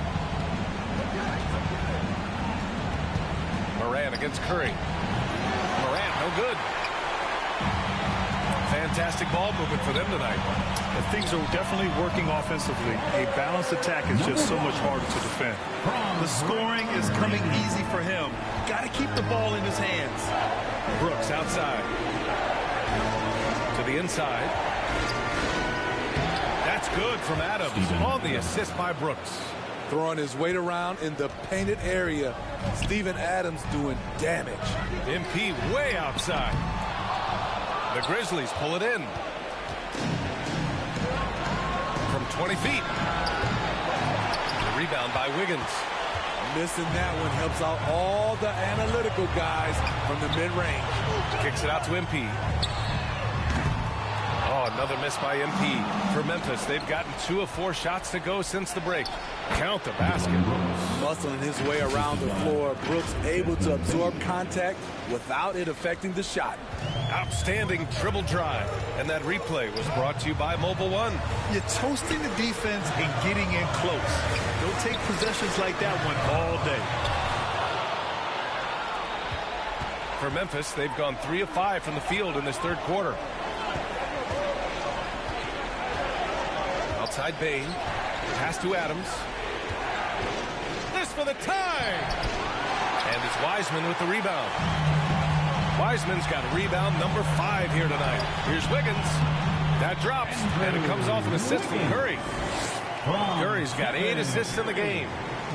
Morant against Curry. Morant, no good. Fantastic ball movement for them tonight. And things are definitely working offensively. A balanced attack is just so much harder to defend. The scoring is coming easy for him. Got to keep the ball in his hands. Brooks outside. To the inside. That's good from Adams on the assist by Brooks. Throwing his weight around in the painted area. Steven Adams doing damage. MP way outside. The Grizzlies pull it in. From 20 feet. The rebound by Wiggins. Missing that one helps out all the analytical guys from the mid-range. Kicks it out to MP. Oh, another miss by MP. For Memphis, they've gotten 2 of 4 shots to go since the break. Count the basket. Muscling his way around the floor. Brooks able to absorb contact without it affecting the shot. Outstanding dribble drive. And that replay was brought to you by Mobile One. You're toasting the defense and getting in close. They'll take possessions like that one all day. For Memphis, they've gone 3 of 5 from the field in this third quarter. Outside Bane. Pass to Adams. This for the tie! And it's Wiseman with the rebound. Wiseman's got rebound number 5 here tonight. Here's Wiggins. That drops, and it comes off an assist from Curry. Curry's got 8 assists in the game.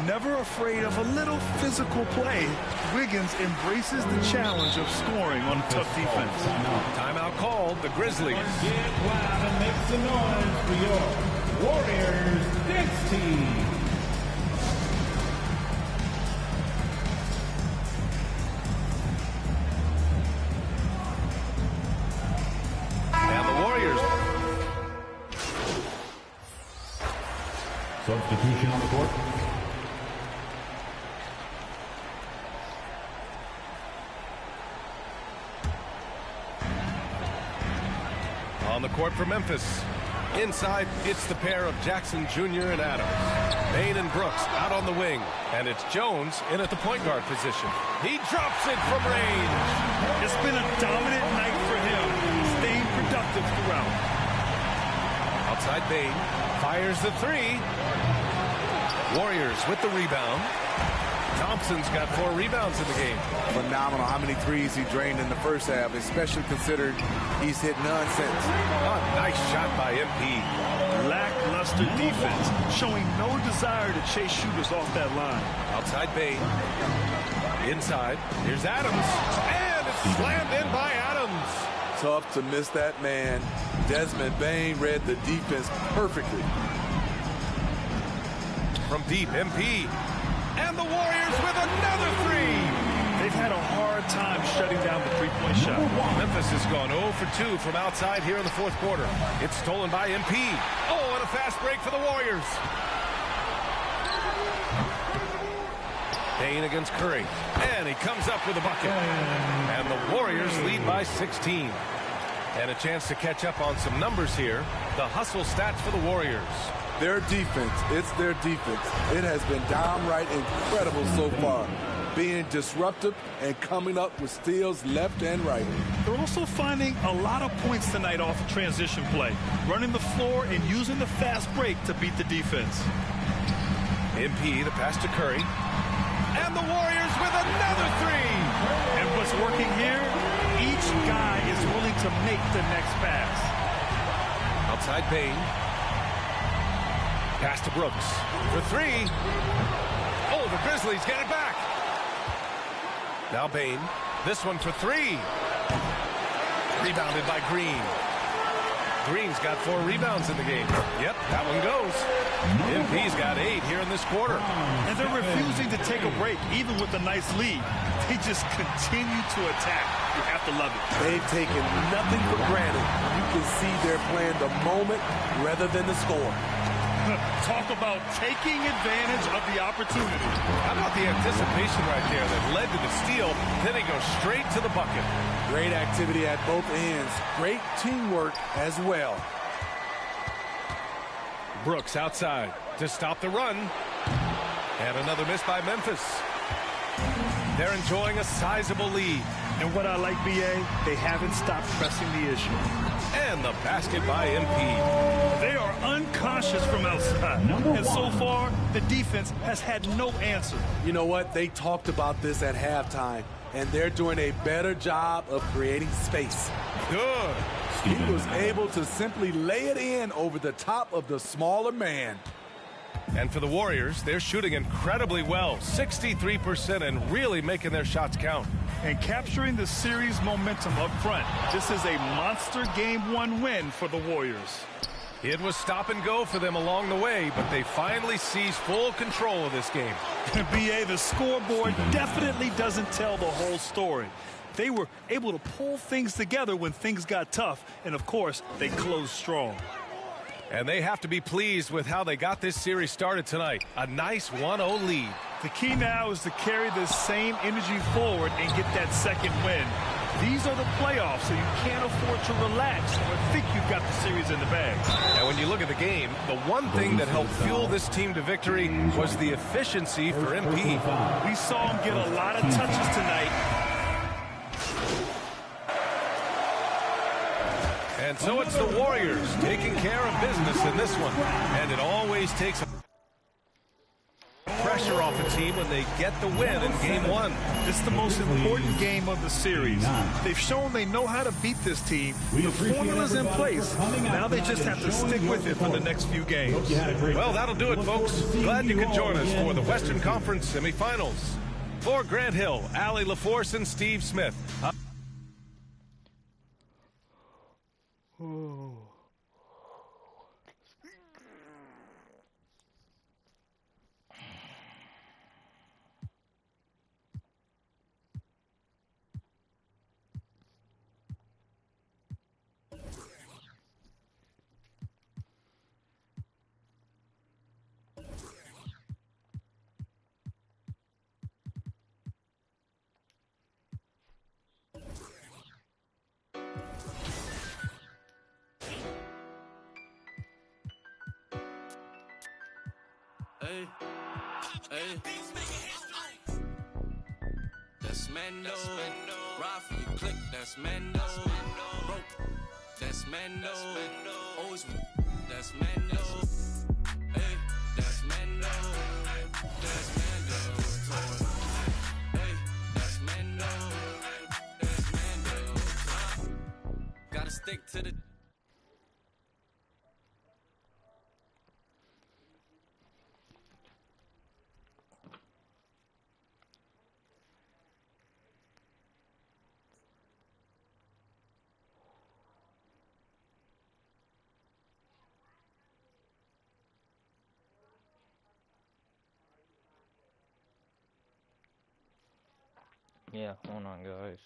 Never afraid of a little physical play. Wiggins embraces the challenge of scoring on a tough defense. Timeout called, the Grizzlies. Get loud and make some noise for your Warriors dance team. And the Warriors. Substitution on the court. On the court for Memphis. Inside, it's the pair of Jackson Jr. and Adams. Bane and Brooks out on the wing. And it's Jones in at the point guard position. He drops it from range. It's been a dominant night for him. Staying productive throughout. Outside Bane. Fires the 3. Warriors with the rebound. Thompson's got 4 rebounds in the game. Phenomenal how many threes he drained in the first half, especially considered he's hit none since. Oh, nice shot by MP. Lackluster defense, showing no desire to chase shooters off that line. Outside Bane. Inside. Here's Adams. And it's slammed in by Adams. Tough to miss that man. Desmond Bane read the defense perfectly. From deep, MP. And the Warriors with another 3. They've had a hard time shutting down the three-point shot. Memphis has gone 0 for 2 from outside here in the fourth quarter. It's stolen by MP. Oh, and a fast break for the Warriors. Bane against Curry. And he comes up with a bucket. And the Warriors lead by 16. And a chance to catch up on some numbers here. The hustle stats for the Warriors. Their defense, it's their defense. It has been downright incredible so far, being disruptive and coming up with steals left and right. They're also finding a lot of points tonight off of transition play, running the floor and using the fast break to beat the defense. MP, the pass to Curry. And the Warriors with another three. And what's working here, each guy is willing to make the next pass. Outside Bain. Pass to Brooks for three. Oh, the Grizzlies get it back. Now Bain. This one for three. Rebounded by Green. Green's got 4 rebounds in the game. Yep, that one goes. MP's got 8 here in this quarter. And they're refusing to take a break, even with a nice lead. They just continue to attack. You have to love it. They've taken nothing for granted. You can see they're playing the moment rather than the score. Talk about taking advantage of the opportunity. How about the anticipation right there that led to the steal? Then he goes straight to the bucket. Great activity at both ends. Great teamwork as well. Brooks outside to stop the run. And another miss by Memphis. They're enjoying a sizable lead. And what I like, BA, they haven't stopped pressing the issue. And the basket by MP. They are unconscious from outside. And so far, the defense has had no answer. You know what? They talked about this at halftime, and they're doing a better job of creating space. Good. He was able to simply lay it in over the top of the smaller man. And for the Warriors, they're shooting incredibly well, 63%, and really making their shots count. And capturing the series momentum up front. This is a monster Game 1 win for the Warriors. It was stop and go for them along the way, but they finally seized full control of this game. BA, the scoreboard definitely doesn't tell the whole story. They were able to pull things together when things got tough, and of course, they closed strong. And they have to be pleased with how they got this series started tonight. A nice 1-0 lead. The key now is to carry this same energy forward and get that second win. These are the playoffs, so you can't afford to relax or think you've got the series in the bag. And when you look at the game, the one thing that helped fuel this team to victory was the efficiency for MP. We saw him get a lot of touches tonight. And so it's the Warriors taking care of business in this one. And it always takes pressure off a team when they get the win in Game 1. It's the most important game of the series. They've shown they know how to beat this team. The formula's in place. Now they just have to stick with it for the next few games. Well, that'll do it, folks. Glad you could join us for the Western Conference semifinals. For Grant Hill, Allie LaForce, and Steve Smith. Hey, hey. That's Mando. Ride for your click, that's Mando. Rope, that's Mando. Always, that's Mando. Hey, that's Mando. That's Mando. Hey, that's Mando. That's Mando. Gotta stick to the. Yeah, hold on, guys.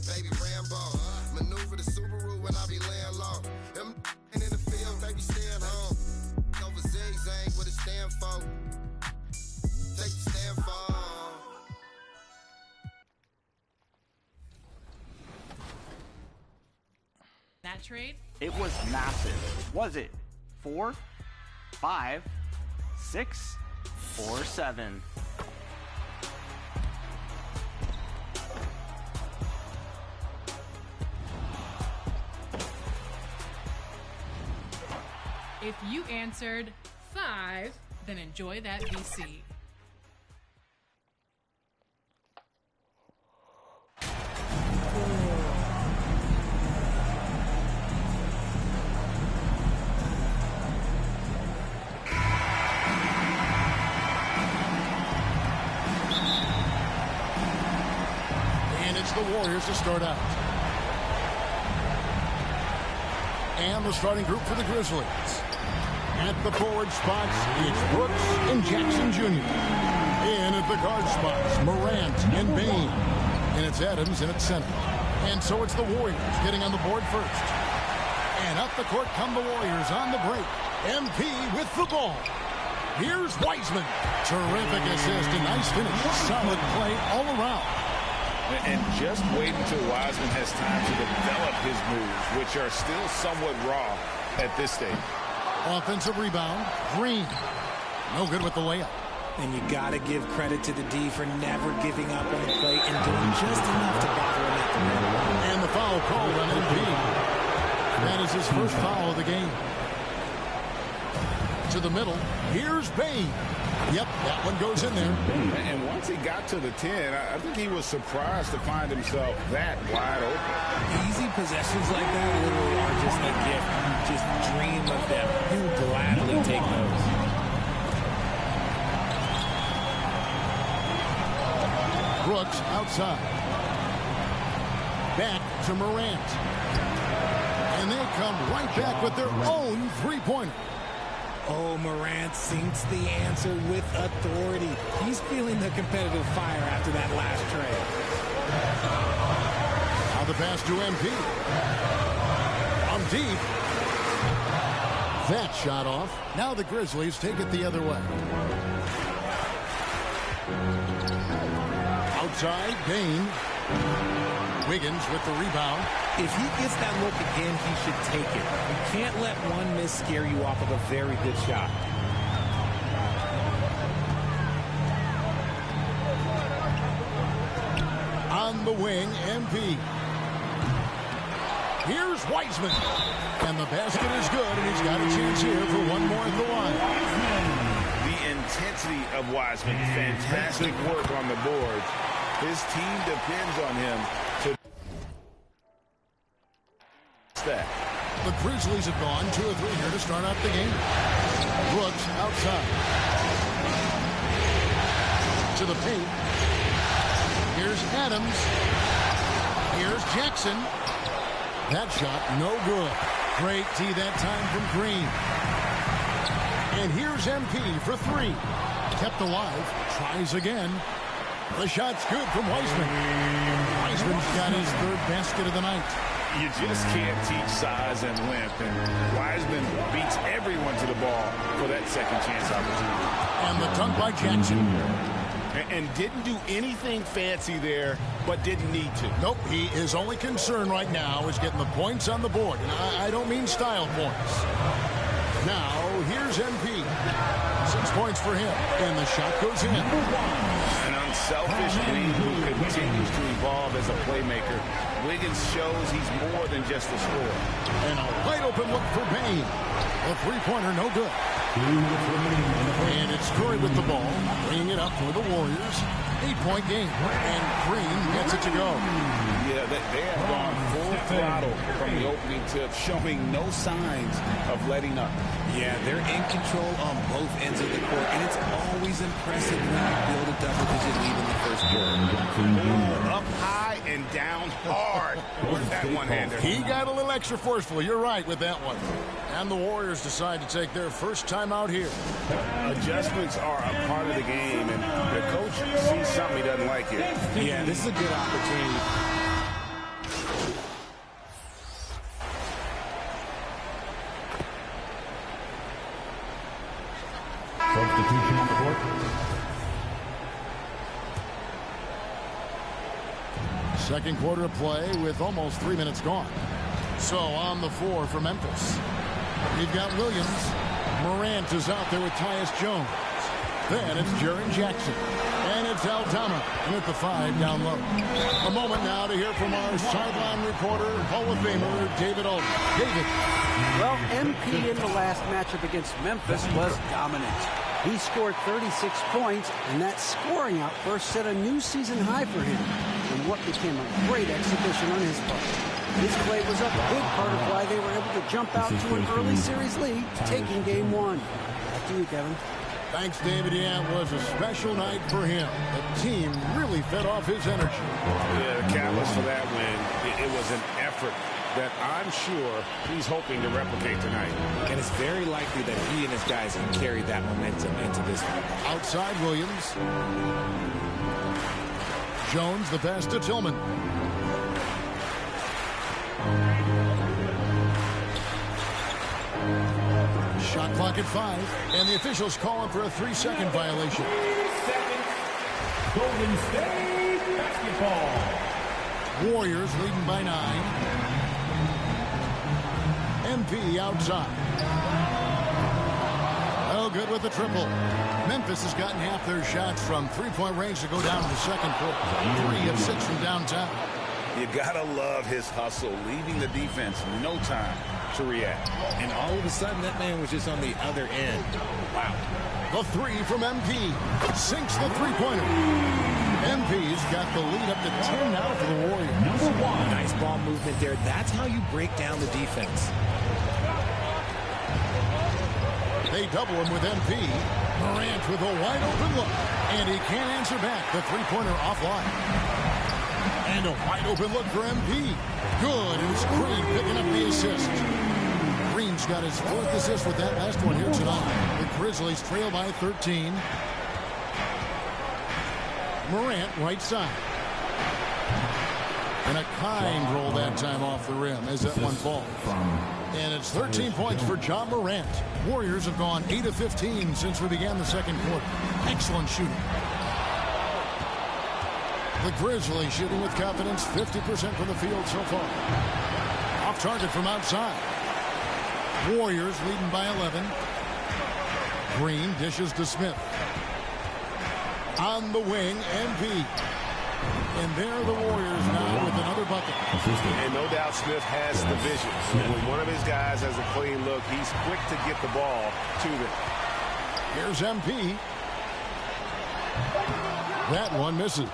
baby Rambo. Maneuver the Subaru when I be laying low. Them in the field, baby staying home. Over zigzag, what it stand for? Take the stand for. That trade? It was massive. Was it 4, 5, 6, or 7? If you answered 5, then enjoy that VC. And it's the Warriors to start out. And the starting group for the Grizzlies. At the forward spots, it's Brooks and Jackson Jr. In at the guard spots, Morant and Bain. And it's Adams in at center. And so it's the Warriors getting on the board first. And up the court come the Warriors on the break. MP with the ball. Here's Wiseman. Terrific assist and nice finish. Solid play all around. And just wait until Wiseman has time to develop his moves, which are still somewhat raw at this stage. Offensive rebound, Green. No good with the layup. And you got to give credit to the D for never giving up on the play and doing just enough to bother him at the rim. And the foul called on MP. That is his first foul of the game. To the middle, here's Bain. Yep, that one goes in there. And once he got to the 10, I think he was surprised to find himself that wide open. Easy possessions like that literally are just a gift. You just dream of them. You gladly take those. Brooks outside. Back to Morant. And they come right back with their own three-pointer. Oh, Morant sinks the answer with authority. He's feeling the competitive fire after that last trade. Now the pass to MP. On deep. That shot off. Now the Grizzlies take it the other way. Outside, Bain. Wiggins with the rebound. If he gets that look again, he should take it. You can't let one miss scare you off of a very good shot. On the wing, MP. Here's Wiseman. And the basket is good, and he's got a chance here for one more at the line. The intensity of Wiseman, fantastic work on the boards. His team depends on him to that. The Grizzlies have gone 2 of 3 here to start out the game. Brooks outside. To the paint. Here's Adams. Here's Jackson. That shot no good. Great D that time from Green. And here's MP for 3. Kept alive. Tries again. The shot's good from Wiseman. Wiseman's got his 3rd basket of the night. You just can't teach size and length, and Wiseman beats everyone to the ball for that second chance opportunity. And the dunk by Jackson. And didn't do anything fancy there, but didn't need to. Nope, his only concern right now is getting the points on the board. And I don't mean style points. Now, here's MP. 6 points for him, and the shot goes in. An unselfish Green who continues to evolve as a playmaker. Wiggins shows he's more than just a scorer. And a wide open look for Bain. A three-pointer, no good. And it's Curry with the ball, bringing it up for the Warriors. 8-point game, and Green gets it to go. Yeah, they have gone full throttle from the opening tip, showing no signs of letting up. Yeah, they're in control on both ends of the court, and it's always impressive when you build a double-digit lead in the first quarter. Up high and down hard with that one-hander. He got a little extra forceful. You're right with that one. And the Warriors decide to take their first time out here. Adjustments are a part of the game, and the coach sees something he doesn't like here. Yeah, this is a good opportunity. Second quarter of play with almost 3 minutes gone. So on the floor for Memphis, we've got Williams. Morant is out there with Tyus Jones. Then it's Jaren Jackson. And it's Aldama. And at the 5 down low. A moment now to hear from our sideline reporter, Hall of Famer, David Alden. David. Well, MP in the last matchup against Memphis was dominant. He scored 36 points, and that scoring outburst set a new season high for him in what became a great exhibition on his part. This play was a big part of why they were able to jump out to an early series lead, taking game 1. Back to you, Kevin. Thanks, David. Yeah, it was a special night for him. The team really fed off his energy. Yeah, the catalyst for that win, it was an effort that I'm sure he's hoping to replicate tonight. And it's very likely that he and his guys can carry that momentum into this one. Outside Williams. Jones, the pass to Tillman. Shot clock at 5, and the officials calling for a 3-second violation. 3 seconds. Golden State basketball. Warriors leading by 9. MP outside. Oh, good with the triple. Memphis has gotten half their shots from three-point range to go down to the second quarter. 3 of 6 from downtown. You gotta love his hustle, leaving the defense no time to react. And all of a sudden, that man was just on the other end. Wow. The 3 from MP. Sinks the three-pointer. MP's got the lead up to 10 now for the Warriors. Number 1. Nice ball movement there. That's how you break down the defense. They double him with MP. Morant with a wide-open look. And he can't answer back. The three-pointer offline. And a wide-open look for MP. Good, and it's Green picking up the assist. Green's got his 4th assist with that last one here tonight. The Grizzlies trail by 13. Morant, right side. And a kind roll that time off the rim as that one falls. And it's 13 points for John Morant. Warriors have gone 8 of 15 since we began the second quarter. Excellent shooting. The Grizzlies shooting with confidence, 50% from the field so far. Off target from outside. Warriors leading by 11. Green dishes to Smith. On the wing, MP. And there are the Warriors now with another bucket. And no doubt Smith has the vision. When one of his guys has a clean look, he's quick to get the ball to them. Here's MP. That one misses.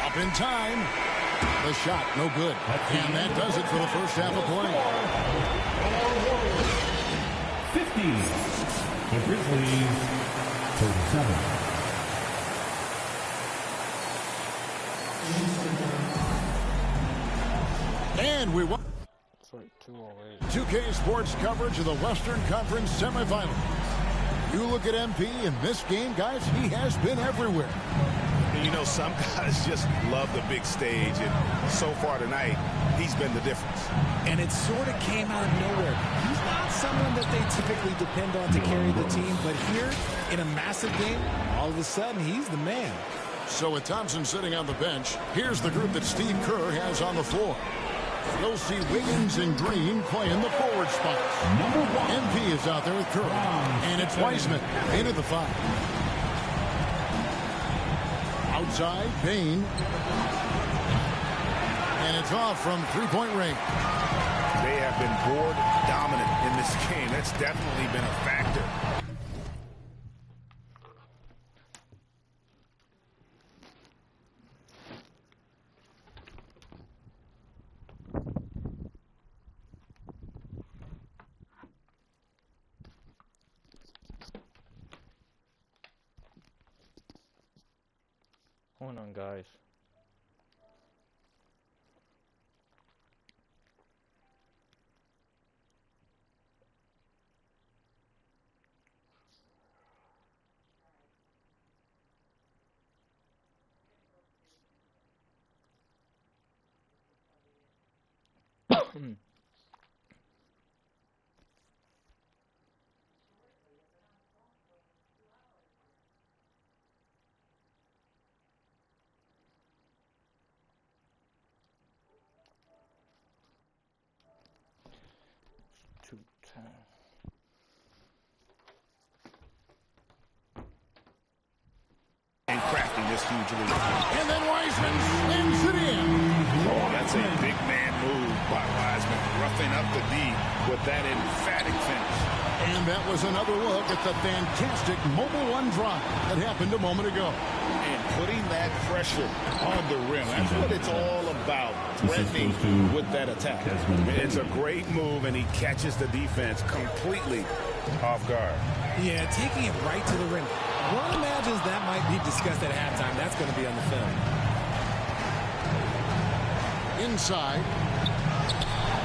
Up in time. The shot, no good. And that does it for the first half of play. 50. The Grizzlies, 37. And we won. 2K Sports coverage of the Western Conference semifinals. You look at MP in this game, guys, he has been everywhere. You know, some guys just love the big stage, and so far tonight, he's been the difference. And it sort of came out of nowhere. He's not someone that they typically depend on to carry the team, but here, in a massive game, all of a sudden, he's the man. So with Thompson sitting on the bench, here's the group that Steve Kerr has on the floor. You'll see Wiggins and Green playing the forward spots. Number 1. MP is out there with Kerr. And it's Wiseman in at the 5. Outside, Bain. And it's off from three-point range. They have been board dominant in this game. That's definitely been a factor. Hold on, guys. individually. And then Wiseman slams it in. Oh, that's a big man move by Wiseman, roughing up the D with that emphatic finish. And that was another look at the fantastic mobile one drive that happened a moment ago. And putting that pressure on the rim. That's what it's all about, threatening with that attack. It's a great move, and he catches the defense completely off guard. Yeah, taking it right to the rim. One imagines that might be discussed at halftime. That's going to be on the film. Inside.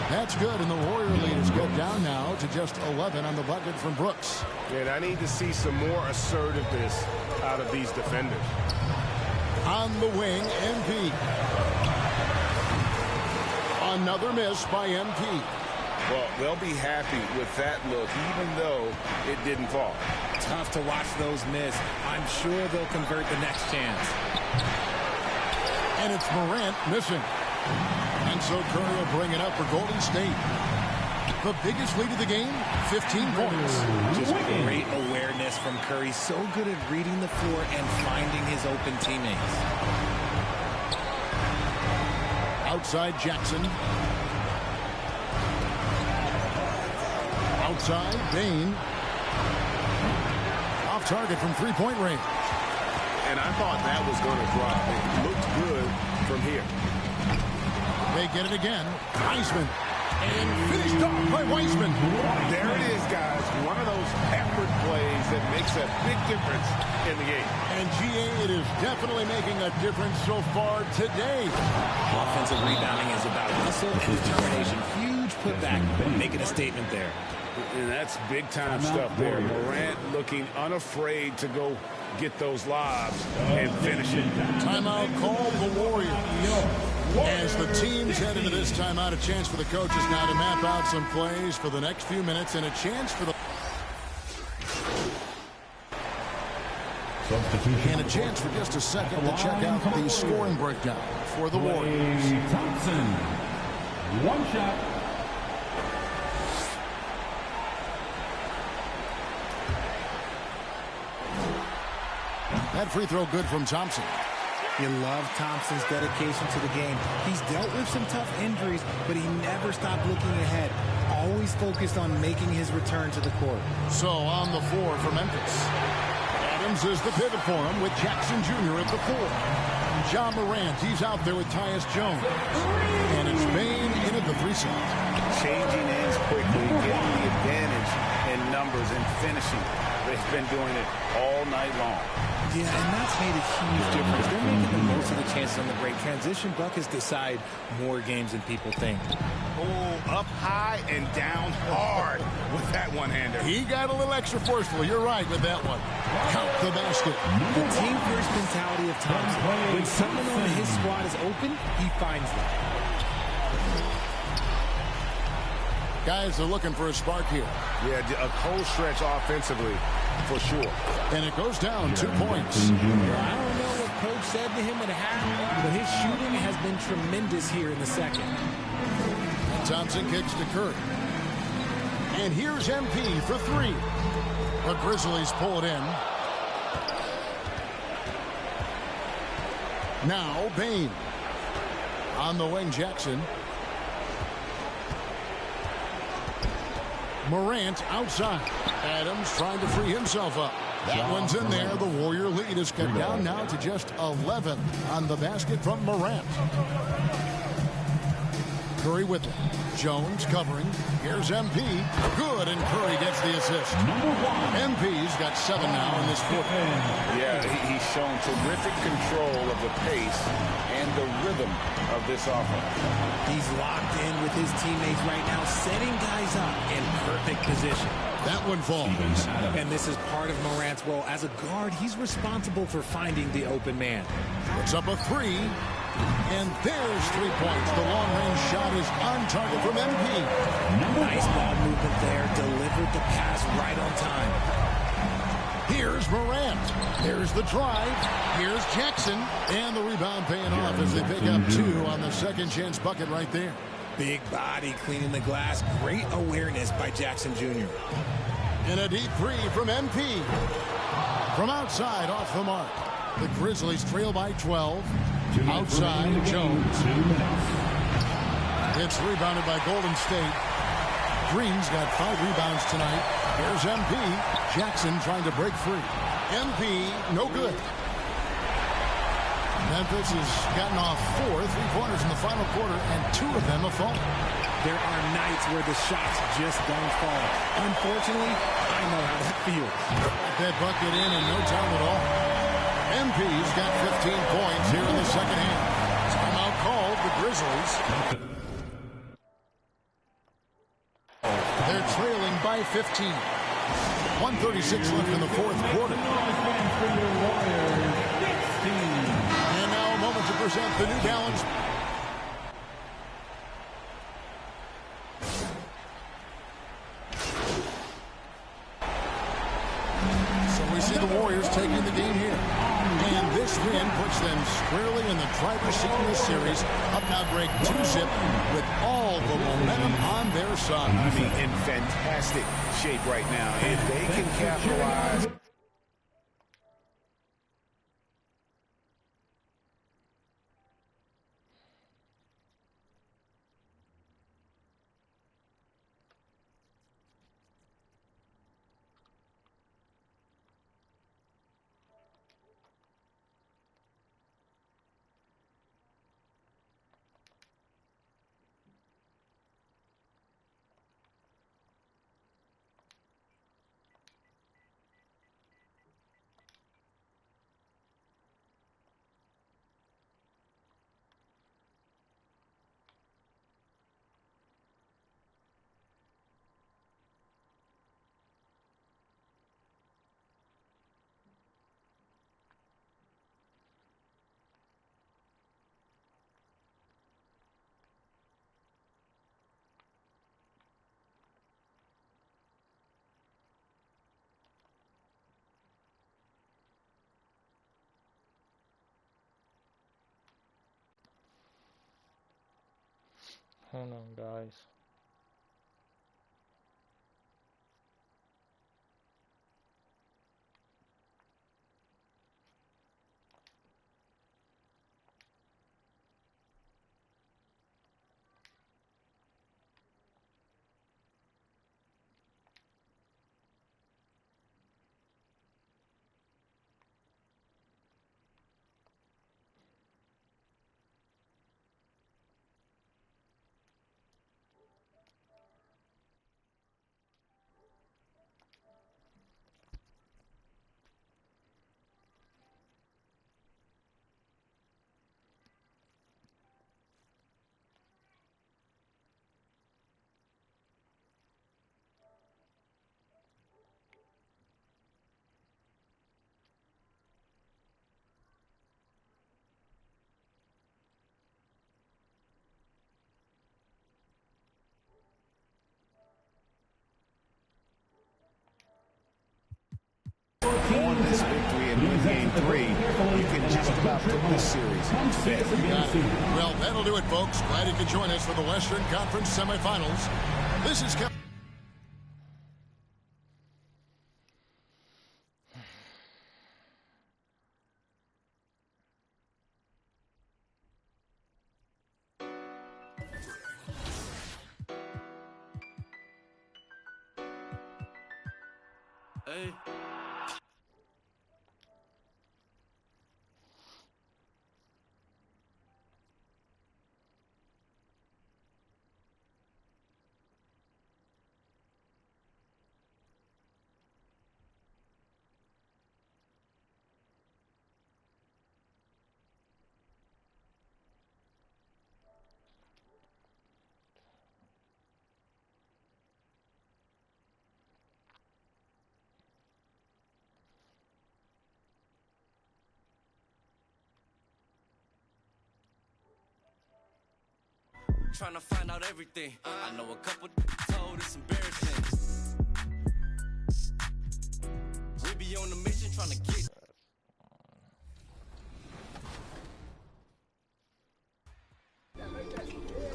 That's good, and the Warrior lead is cut down now to just 11 on the bucket from Brooks. And I need to see some more assertiveness out of these defenders. On the wing, MP. Another miss by MP. Well, they'll be happy with that look, even though it didn't fall. Tough to watch those miss. I'm sure they'll convert the next chance. And it's Morant missing. And so Curry will bring it up for Golden State. The biggest lead of the game, 15 points. Just great awareness from Curry. So good at reading the floor and finding his open teammates. Outside Jackson. Outside Bain. Off target from three-point range. And I thought that was going to drop. It looked good from here. They get it again. Wiseman. And finished off by Wiseman. There it is, guys. One of those peppered plays that makes a big difference in the game. And GA, it is definitely making a difference so far today. Offensive rebounding is about hustle and determination. Huge putback, making a statement there. And that's big-time stuff there. Morant looking unafraid to go get those lobs and finish it. Timeout called the Warriors. As the teams head into this timeout, a chance for the coaches now to map out some plays for the next few minutes and a chance for the... And a chance for just a second to check out the scoring breakdown for the Warriors. Thompson, one shot. That free throw good from Thompson. You love Thompson's dedication to the game. He's dealt with some tough injuries, but he never stopped looking ahead. Always focused on making his return to the court. So on the floor for Memphis. Adams is the pivot for him with Jackson Jr. at the 4. John Morant, he's out there with Tyus Jones. And it's Bain in at the 3 slot. Changing ends quickly, getting the advantage in numbers and finishing. They've been doing it all night long. Yeah, and that's made a huge difference. They're making the most of the chances on the break. Transition buckets decide more games than people think. Oh, up high and down hard with that one-hander. He got a little extra forceful. You're right with that one. Count the basket. The team-first mentality of Thompson. When someone on his squad is open, he finds them. Guys are looking for a spark here. Yeah, a cold stretch offensively, for sure. And it goes down 2 points. I don't know what Coach said to him at half, but his shooting has been tremendous here in the second. And Thompson kicks to Curry. And here's MP for 3. The Grizzlies pull it in. Now Bain. On the wing, Jackson. Morant outside. Adams trying to free himself up. That one's in there. The Warrior lead is cut down now to just 11 on the basket from Morant. Curry with it. Jones covering. Here's MP. Good, and Curry gets the assist. MP's got 7 now in this quarter. Yeah, he's shown terrific control of the pace and the rhythm of this offense. He's locked in with his teammates right now, setting guys up in perfect position. That one falls. And this is part of Morant's role. As a guard, he's responsible for finding the open man. Puts up a 3. And there's 3 points. The long-range shot is on target from MP. Nice ball movement there. Delivered the pass right on time. Here's Morant. There's the drive. Here's Jackson. And the rebound paying off as they pick up 2 on the second chance bucket right there. Big body cleaning the glass. Great awareness by Jackson Jr. And a deep 3 from MP. From outside, off the mark. The Grizzlies trail by 12. Outside, Jones. It's rebounded by Golden State. Green's got 5 rebounds tonight. Here's MP. Jackson trying to break free. MP, no good. Memphis has gotten off 4 3-pointers in the final quarter, and 2 of them have fallen. There are nights where the shots just don't fall. Unfortunately, I know how that feels. That bucket in no time at all. MP's got 15 points here in the second half. Timeout called the Grizzlies. They're trailing by 15. 1:36 left in the fourth quarter. And now a moment to present the New Balance. So we see the Warriors taking the game here. And this win puts them squarely in the driver's seat in this series. Up now break 2-zip with all the momentum on their side. I mean, in fantastic shape right now. If they can capitalize. Hold on, guys. On this victory and win game 3, you can just about put this series to bed. Well, that'll do it, folks. Glad you could join us for the Western Conference semifinals. This is Kevin. Hey. Trying to find out everything. I know a couple told it's embarrassing. We be on the mission trying to get.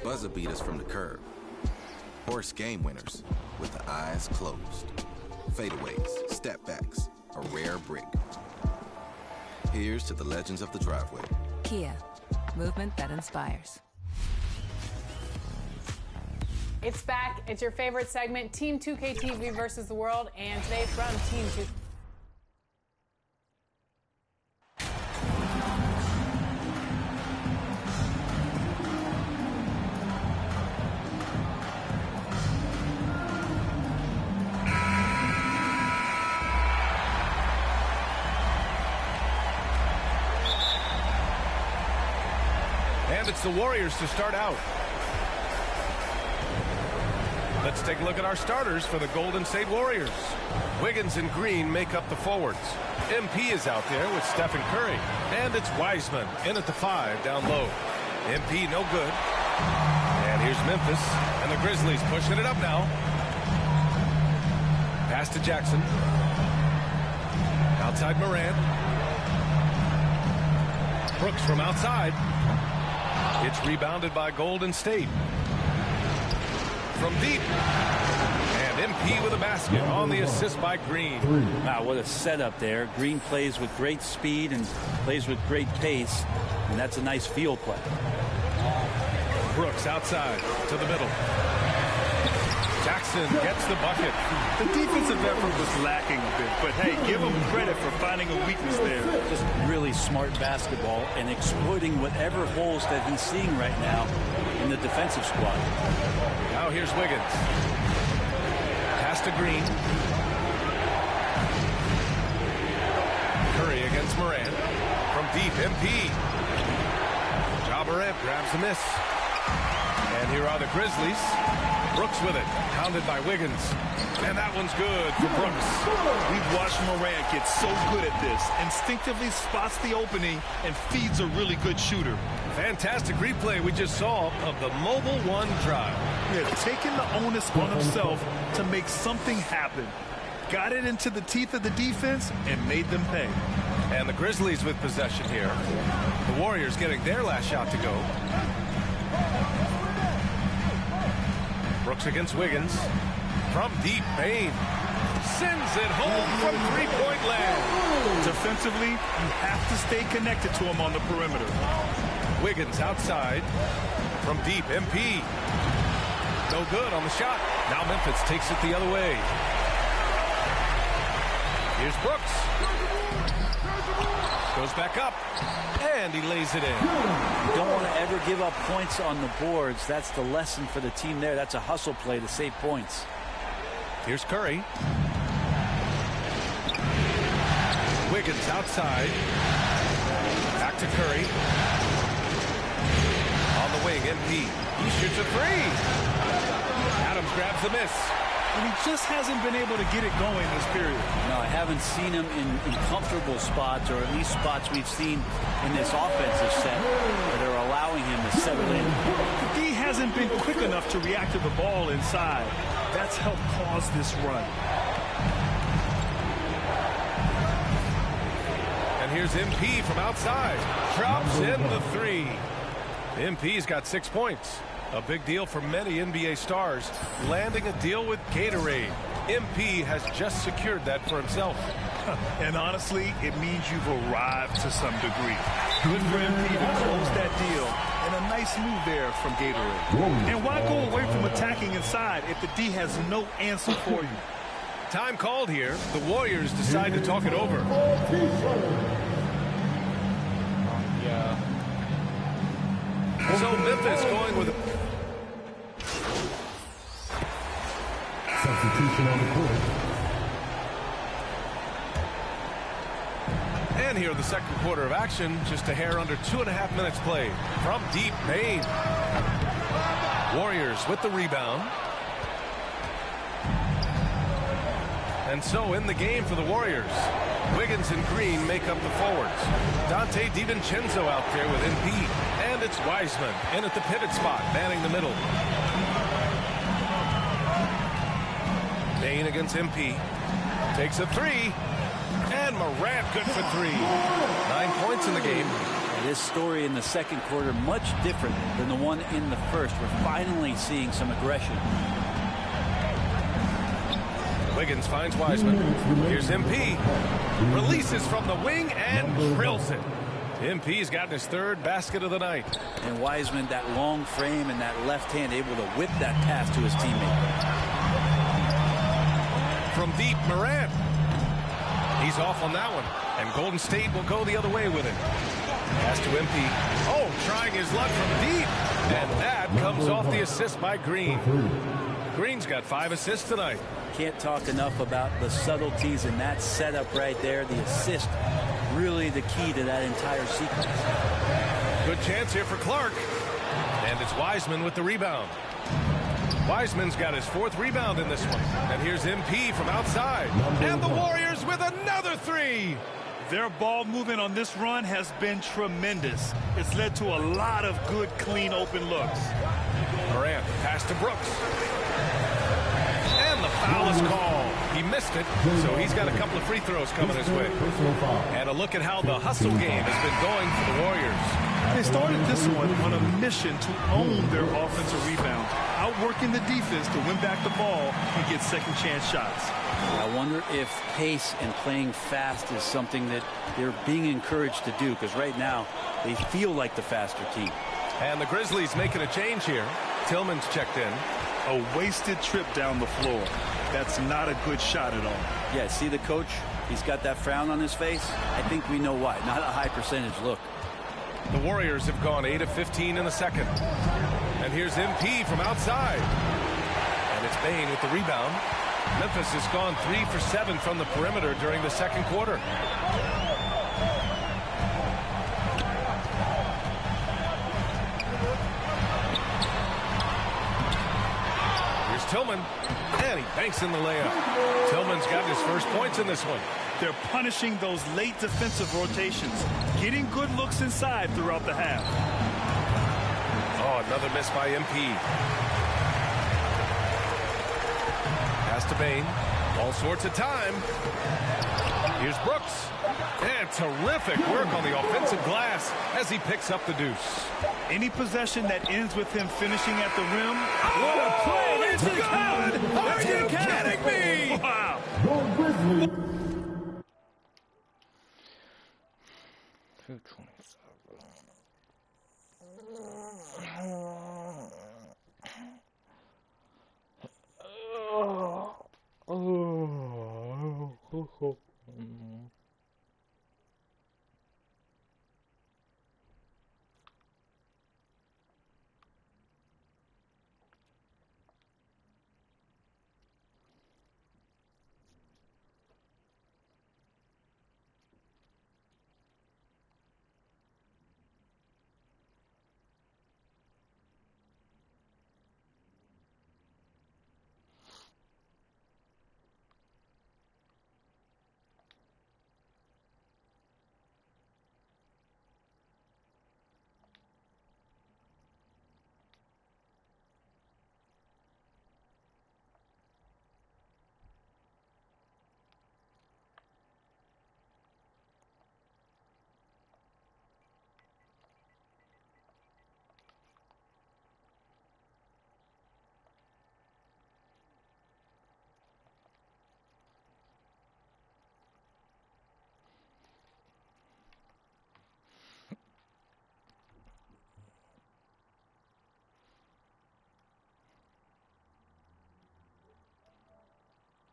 Buzzer beaters from the curb. Horse game winners with the eyes closed. Fadeaways, step backs, a rare brick. Here's to the legends of the driveway. Kia, movement that inspires. It's back. It's your favorite segment, Team 2K TV versus the world, and today it's from Team 2K. And it's the Warriors to start out. Let's take a look at our starters for the Golden State Warriors. Wiggins and Green make up the forwards. MP is out there with Stephen Curry. And it's Wiseman in at the 5 down low. MP no good. And here's Memphis. And the Grizzlies pushing it up now. Pass to Jackson. Outside Morant. Brooks from outside. It's rebounded by Golden State. From deep. And MP with a basket on the assist by Green. Wow, what a setup there. Green plays with great speed and plays with great pace. And that's a nice field play. Brooks outside to the middle. Jackson gets the bucket. The defensive effort was lacking a bit, but hey, give him credit for finding a weakness there. Just really smart basketball and exploiting whatever holes that he's seeing right now in the defensive squad. Now here's Wiggins. Pass to Green. Curry against Morant. From deep, MP. Ja Morant grabs the miss. And here are the Grizzlies. Brooks with it, pounded by Wiggins. And that one's good for Brooks. We've watched Morant get so good at this. Instinctively spots the opening and feeds a really good shooter. Fantastic replay we just saw of the Mobile One drive. Yeah, taking the onus on himself to make something happen. Got it into the teeth of the defense and made them pay. And the Grizzlies with possession here. The Warriors getting their last shot to go. Brooks against Wiggins. From deep, Payne sends it home from three-point land. Defensively, you have to stay connected to him on the perimeter. Wiggins outside. From deep, MP. No good on the shot. Now Memphis takes it the other way. Here's Brooks. Goes back up. And he lays it in. You don't want to ever give up points on the boards. That's the lesson for the team there. That's a hustle play to save points. Here's Curry. Wiggins outside. Back to Curry. On the wing, MP. He shoots a three. Adams grabs the miss. And he just hasn't been able to get it going this period. No, I haven't seen him in comfortable spots, or at least spots we've seen in this offensive set that are allowing him to settle in. The D hasn't been quick enough to react to the ball inside. That's helped cause this run. And here's MP from outside. Drops in the three. MP's got 6 points. A big deal for many NBA stars, landing a deal with Gatorade. MP has just secured that for himself. And honestly, it means you've arrived to some degree. Good for MP to close that deal, and a nice move there from Gatorade. And why go away from attacking inside if the D has no answer for you? Time called here. The Warriors decide to talk it over. So Memphis going with substitution on the court. And here in the second quarter of action, just a hair under 2.5 minutes played. From deep, Payne. Warriors with the rebound. And so in the game for the Warriors, Wiggins and Green make up the forwards. Dante DiVincenzo out there with MP. And it's Wiseman in at the pivot spot, manning the middle. Payne against MP. Takes a three. And Morant good for three. 9 points in the game. This story in the second quarter much different than the one in the first. We're finally seeing some aggression. Wiggins finds Wiseman. Here's MP. Releases from the wing and drills it. MP's gotten his third basket of the night. And Wiseman, that long frame and that left hand, able to whip that pass to his teammate. From deep, Morant. He's off on that one. And Golden State will go the other way with it. Pass to MP. Oh, trying his luck from deep. And that comes off the assist by Green. Green's got 5 assists tonight. Can't talk enough about the subtleties in that setup right there. The assist, really the key to that entire sequence. Good chance here for Clark. And it's Wiseman with the rebound. Wiseman's got his 4th rebound in this one. And here's MP from outside. And the Warriors with another 3. Their ball movement on this run has been tremendous. It's led to a lot of good, clean, open looks. Morant, pass to Brooks. And the foul is called. He missed it, so he's got a couple of free throws coming his way. And a look at how the hustle game has been going for the Warriors. They started this one on a mission to own their offensive rebound, outworking the defense to win back the ball and get second chance shots. I wonder if pace and playing fast is something that they're being encouraged to do, because right now they feel like the faster team. And the Grizzlies making a change here. Tillman's checked in. A wasted trip down the floor. That's not a good shot at all. Yeah, see the coach? He's got that frown on his face. I think we know why. Not a high percentage look. The Warriors have gone 8 of 15 in the second. And here's MP from outside. And it's Bane with the rebound. Memphis has gone 3 for 7 from the perimeter during the second quarter. Here's Tillman. And he banks in the layup. Tillman's got his first points in this one. They're punishing those late defensive rotations, getting good looks inside throughout the half. Oh, another miss by MP. Pass to Bane. All sorts of time. Here's Brooks. And terrific work on the offensive glass as he picks up the deuce. Any possession that ends with him finishing at the rim. What a play! It's good! Are you kidding me? Wow.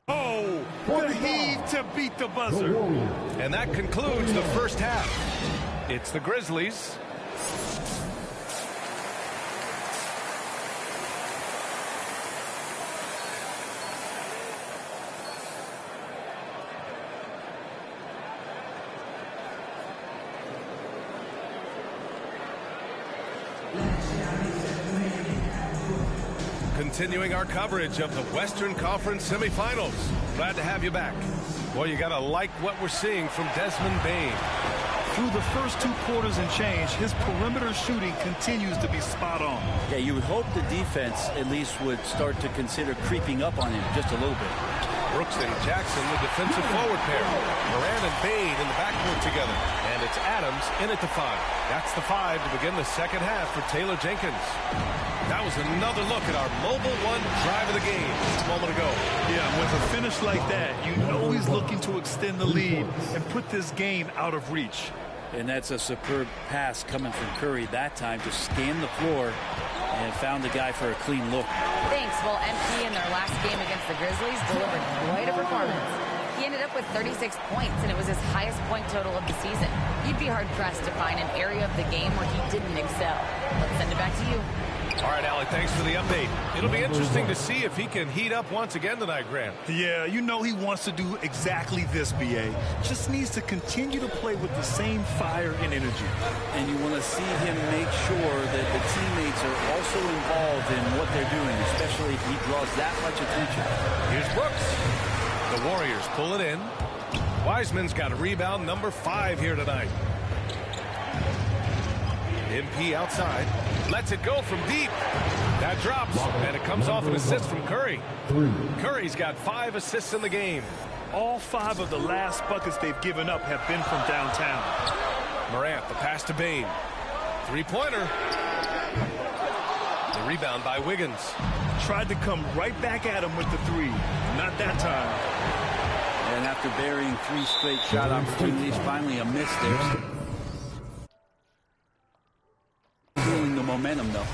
Oh, the heave to beat the buzzer. And that concludes the first half. It's the Grizzlies. Continuing our coverage of the Western Conference semifinals. Glad to have you back. Well, you got to like what we're seeing from Desmond Bane. Through the first 2 quarters and change, his perimeter shooting continues to be spot on. Yeah, you would hope the defense at least would start to consider creeping up on him just a little bit. Brooks and Jackson, the defensive forward pair. Moran and Bain in the backcourt together. And it's Adams in at the 5. That's the 5 to begin the second half for Taylor Jenkins. That was another look at our Mobile One drive of the game just a moment ago. Yeah, with a finish like that, you know he's looking to extend the lead and put this game out of reach. And that's a superb pass coming from Curry that time to scan the floor and found the guy for a clean look. Thanks. Well, MP in their last game against the Grizzlies delivered quite a performance. He ended up with 36 points, and it was his highest point total of the season. You'd be hard-pressed to find an area of the game where he didn't excel. Let's send it back to you. All right, Alec, thanks for the update. It'll be interesting to see if he can heat up once again tonight, Grant. Yeah, you know he wants to do exactly this, B.A. Just needs to continue to play with the same fire and energy. And you want to see him make sure that the teammates are also involved in what they're doing, especially if he draws that much attention. Here's Brooks. The Warriors pull it in. Wiseman's got a rebound, number 5 here tonight. MP outside. Lets it go from deep. That drops, and it comes off an assist from Curry. Curry's got 5 assists in the game. All 5 of the last buckets they've given up have been from downtown. Morant, the pass to Bain. Three-pointer. The rebound by Wiggins. Tried to come right back at him with the 3. Not that time. And after burying 3 straight shot opportunities, finally a miss there. Feeling the momentum, though.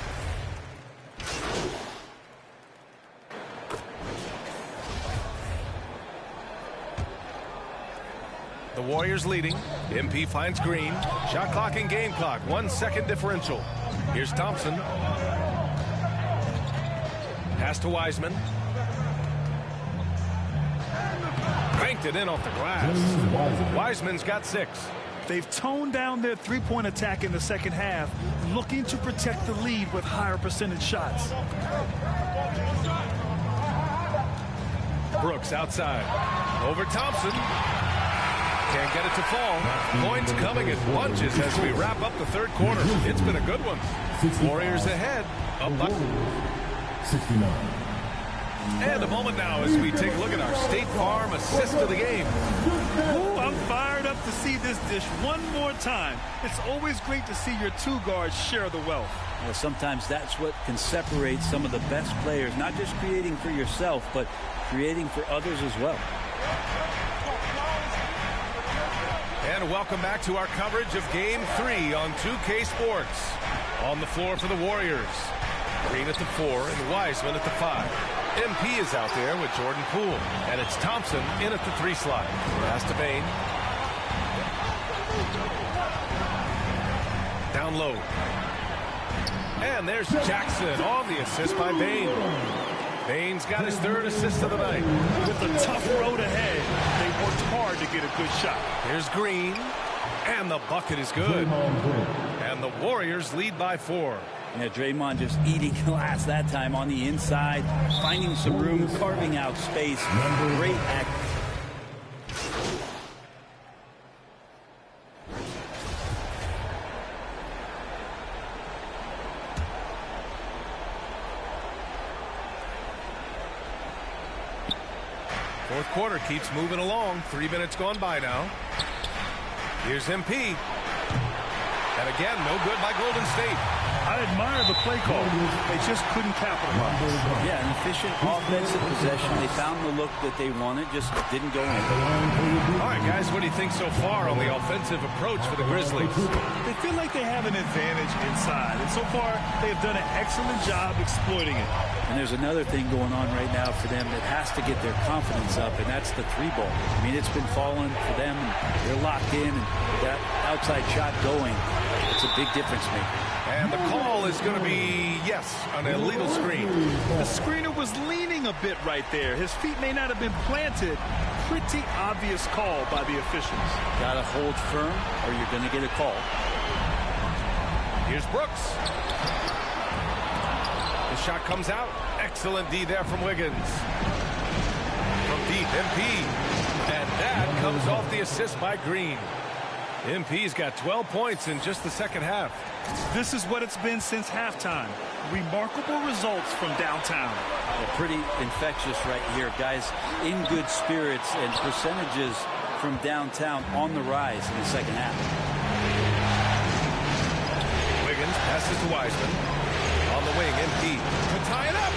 The Warriors leading. MP finds Green. Shot clock and game clock. 1 second differential. Here's Thompson. Pass to Wiseman. Banked it in off the glass. Wiseman's got 6. They've toned down their three-point attack in the second half, looking to protect the lead with higher percentage shots. Brooks outside. Over Thompson. Can't get it to fall. Points coming in bunches as we wrap up the third quarter. It's been a good one. Warriors ahead. Up by 69. And a moment now as we take a look at our State Farm assist of the game. Ooh, I'm fired up to see this dish one more time. It's always great to see your 2 guards share the wealth. Well, sometimes that's what can separate some of the best players, not just creating for yourself, but creating for others as well. And welcome back to our coverage of Game 3 on 2K Sports. On the floor for the Warriors. Green at the 4 and Wiseman at the 5. MP is out there with Jordan Poole. And it's Thompson in at the 3 slot. Pass to Bain. Down low. And there's Jackson on the assist by Bain. Bain's got his 3rd assist of the night. With a tough road ahead, they worked hard to get a good shot. Here's Green. And the bucket is good. And the Warriors lead by 4. Yeah, Draymond just eating glass that time on the inside, finding some room, carving out space. Great act. Fourth quarter keeps moving along. 3 minutes gone by now. Here's MP. And again, no good by Golden State. I admire the play call. They just couldn't capitalize. Yeah, an efficient offensive possession. They found the look that they wanted, just didn't go in. All right, guys, what do you think so far on the offensive approach for the Grizzlies? They feel like they have an advantage inside, and so far they have done an excellent job exploiting it. And there's another thing going on right now for them that has to get their confidence up, and that's the 3 ball. I mean, it's been falling for them, and they're locked in, and that outside shot going, it's a big difference maker. And the call is going to be, yes, an illegal screen. The screener was leaning a bit right there. His feet may not have been planted. Pretty obvious call by the officials. Got to hold firm or you're going to get a call. Here's Brooks. The shot comes out. Excellent D there from Wiggins. From deep, MP. And that comes off the assist by Green. MP's got 12 points in just the second half. This is what it's been since halftime. Remarkable results from downtown. Well, pretty infectious right here. Guys in good spirits and percentages from downtown on the rise in the second half. Wiggins passes to Wiseman. On the wing, MP to tie it up.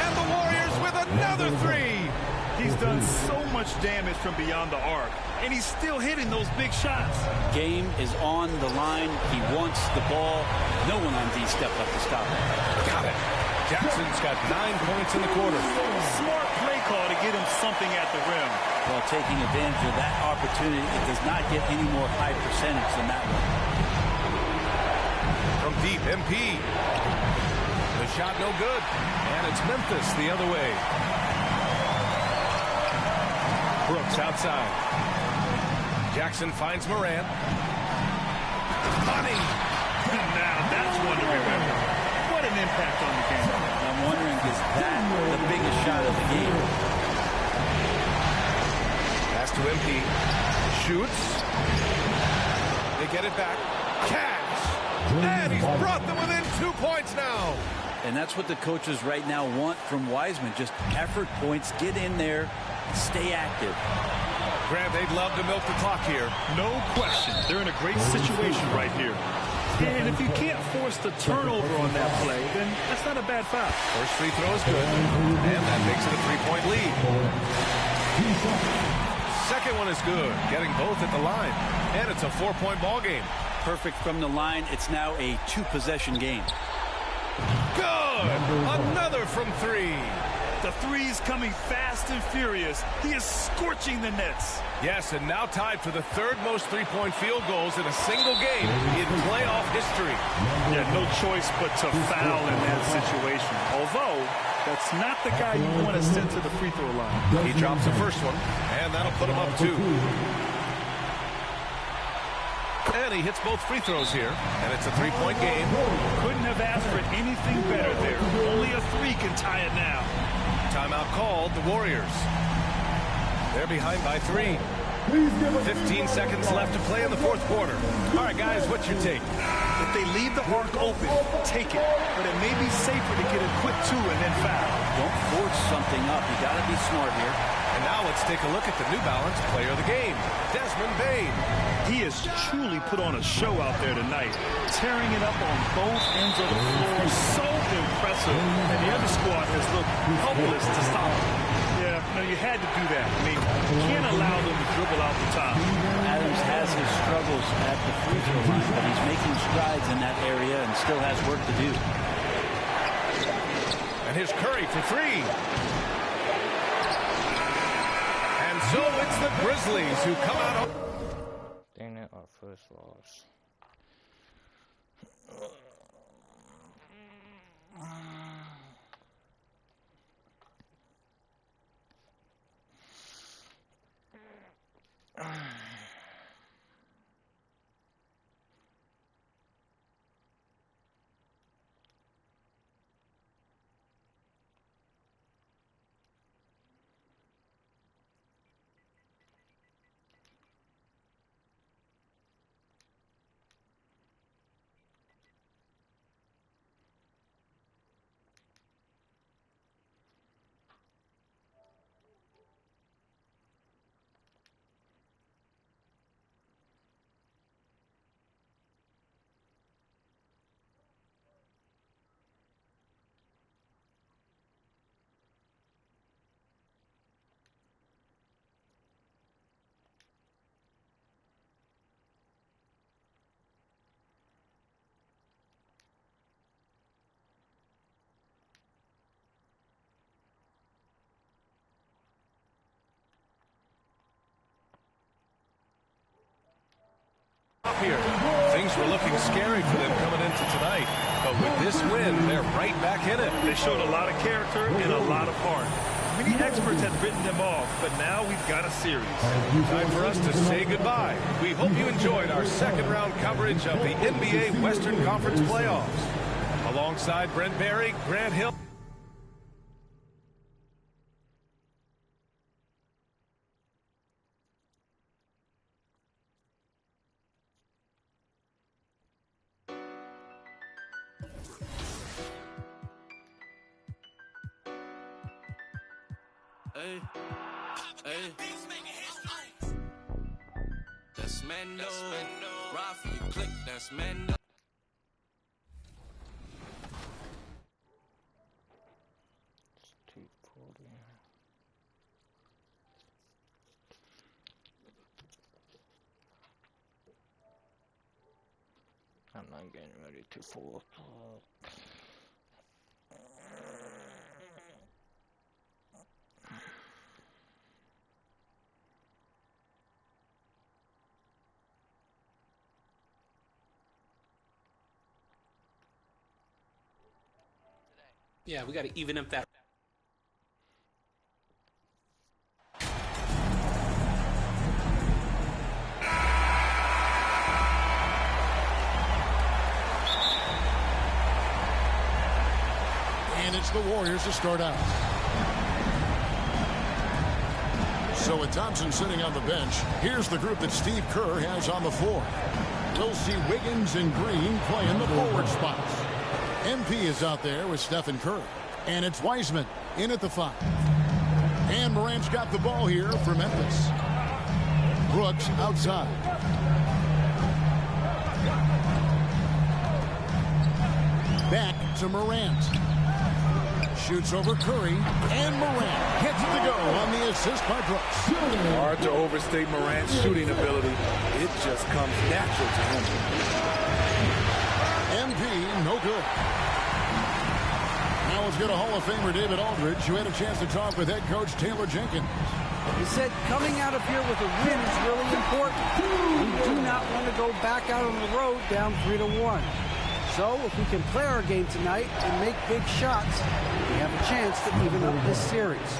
And the Warriors with another three. He's done so much damage from beyond the arc, and he's still hitting those big shots. Game is on the line. He wants the ball. No one on D stepped up to stop him. Got it. Jackson's got 9 points in the quarter. Smart play call to get him something at the rim. Well, taking advantage of that opportunity, it does not get any more high percentage than that one. From deep, MP. The shot no good. And it's Memphis the other way. Brooks outside. Jackson finds Morant. Money. Now that's one to remember. What an impact on the game. I'm wondering, is that the biggest shot of the game? Pass to MP. Shoots. They get it back. Cash. And he's brought them within 2 points now. And that's what the coaches right now want from Wiseman. Just effort points. Get in there. Stay active. Grant, they'd love to milk the clock here. No question. They're in a great situation right here. And if you can't force the turnover on that play, then that's not a bad foul. First free throw is good. And that makes it a 3-point lead. Second one is good. Getting both at the line. And it's a 4-point ball game. Perfect from the line. It's now a 2-possession game. Good. Another from three. The three is coming fast and furious. He is scorching the nets. Yes, and now tied for the third most three-point field goals in a single game in playoff history. Yeah, no choice but to foul in that situation. Although, that's not the guy you want to send to the free throw line. He drops the first one, and that'll put him up 2. And he hits both free throws here, and it's a 3-point game. Couldn't have asked for anything better there. Only a 3 can tie it now. Timeout called, the Warriors. They're behind by 3. 15 seconds left to play in the fourth quarter. All right, guys, what's your take? If they leave the arc open, take it. But it may be safer to get a quick 2 and then foul. Don't force something up. You got to be smart here. And now let's take a look at the New Balance player of the game, Desmond Bane. He has truly put on a show out there tonight, tearing it up on both ends of the floor. So impressive. And the other squad has looked helpless to stop him. Yeah, no, you had to do that. I mean, you can't allow them to dribble out the top. Adams has his struggles at the free throw line, but he's making strides in that area and still has work to do. And here's Curry for 3. And so it's the Grizzlies who come out. Dang it, our first loss. Here. Things were looking scary for them coming into tonight, but with this win, they're right back in it. They showed a lot of character and a lot of heart. Many experts had written them off, but now we've got a series. Time for us to say goodbye. We hope you enjoyed our second round coverage of the NBA Western Conference playoffs. Alongside Brent Barry, Grant Hill. Hey, hey. That's Mando. Ride for you, click. That's Mando. I'm not getting ready to pull up. Yeah, we got to even up that. And it's the Warriors to start out. So with Thompson sitting on the bench, here's the group that Steve Kerr has on the floor. We'll see Wiggins and Green playing the forward spots. MP is out there with Stephen Curry. And it's Wiseman in at the 5. And Morant's got the ball here for Memphis. Brooks outside. Back to Morant. Shoots over Curry, and Morant gets the go on the assist by Brooks. Hard to overstate Morant's shooting ability. It just comes natural to him. MP, no good. Now let's go to Hall of Famer David Aldridge, who had a chance to talk with head coach Taylor Jenkins. He said coming out of here with a win is really important. We do not want to go back out on the road down 3-1. So if we can play our game tonight and make big shots, we have a chance to even up this series.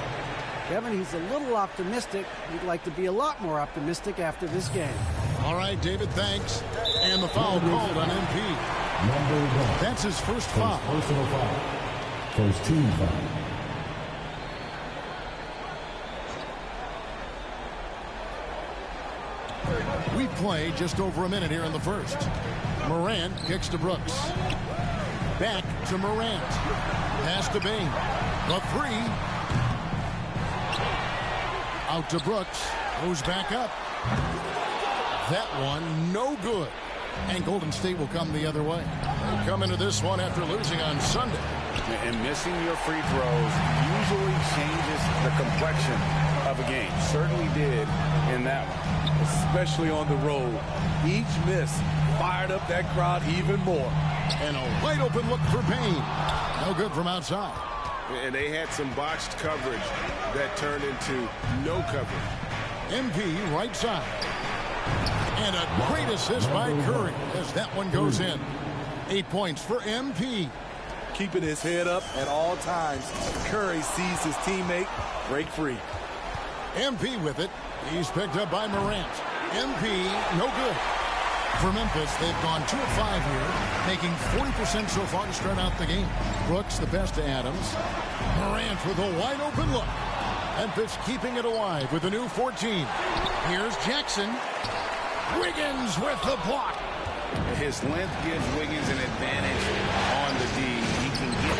Kevin, he's a little optimistic. He'd like to be a lot more optimistic after this game. All right, David, thanks. And the foul called on MP. That's his first foul. Personal foul. First team foul. We play just over a minute here in the first. Morant kicks to Brooks. Back to Morant. Pass to Bain. The 3. Out to Brooks. Goes back up. That one, no good. And Golden State will come the other way. They come into this one after losing on Sunday. And missing your free throws usually changes the complexion of a game. Certainly did in that one. Especially on the road. Each miss fired up that crowd even more. And a wide open look for Payne. No good from outside. And they had some botched coverage that turned into no coverage. MP right side. And a great assist by Curry as that one goes in. 8 points for MP. Keeping his head up at all times. Curry sees his teammate break free. MP with it. He's picked up by Morant. MP, no good. For Memphis, they've gone 2 of 5 here, making 40% so far to start out the game. Brooks, the best to Adams. Morant with a wide open look. Memphis keeping it alive with a new 14. Here's Jackson. Wiggins with the block. His length gives Wiggins an advantage on the D. He can get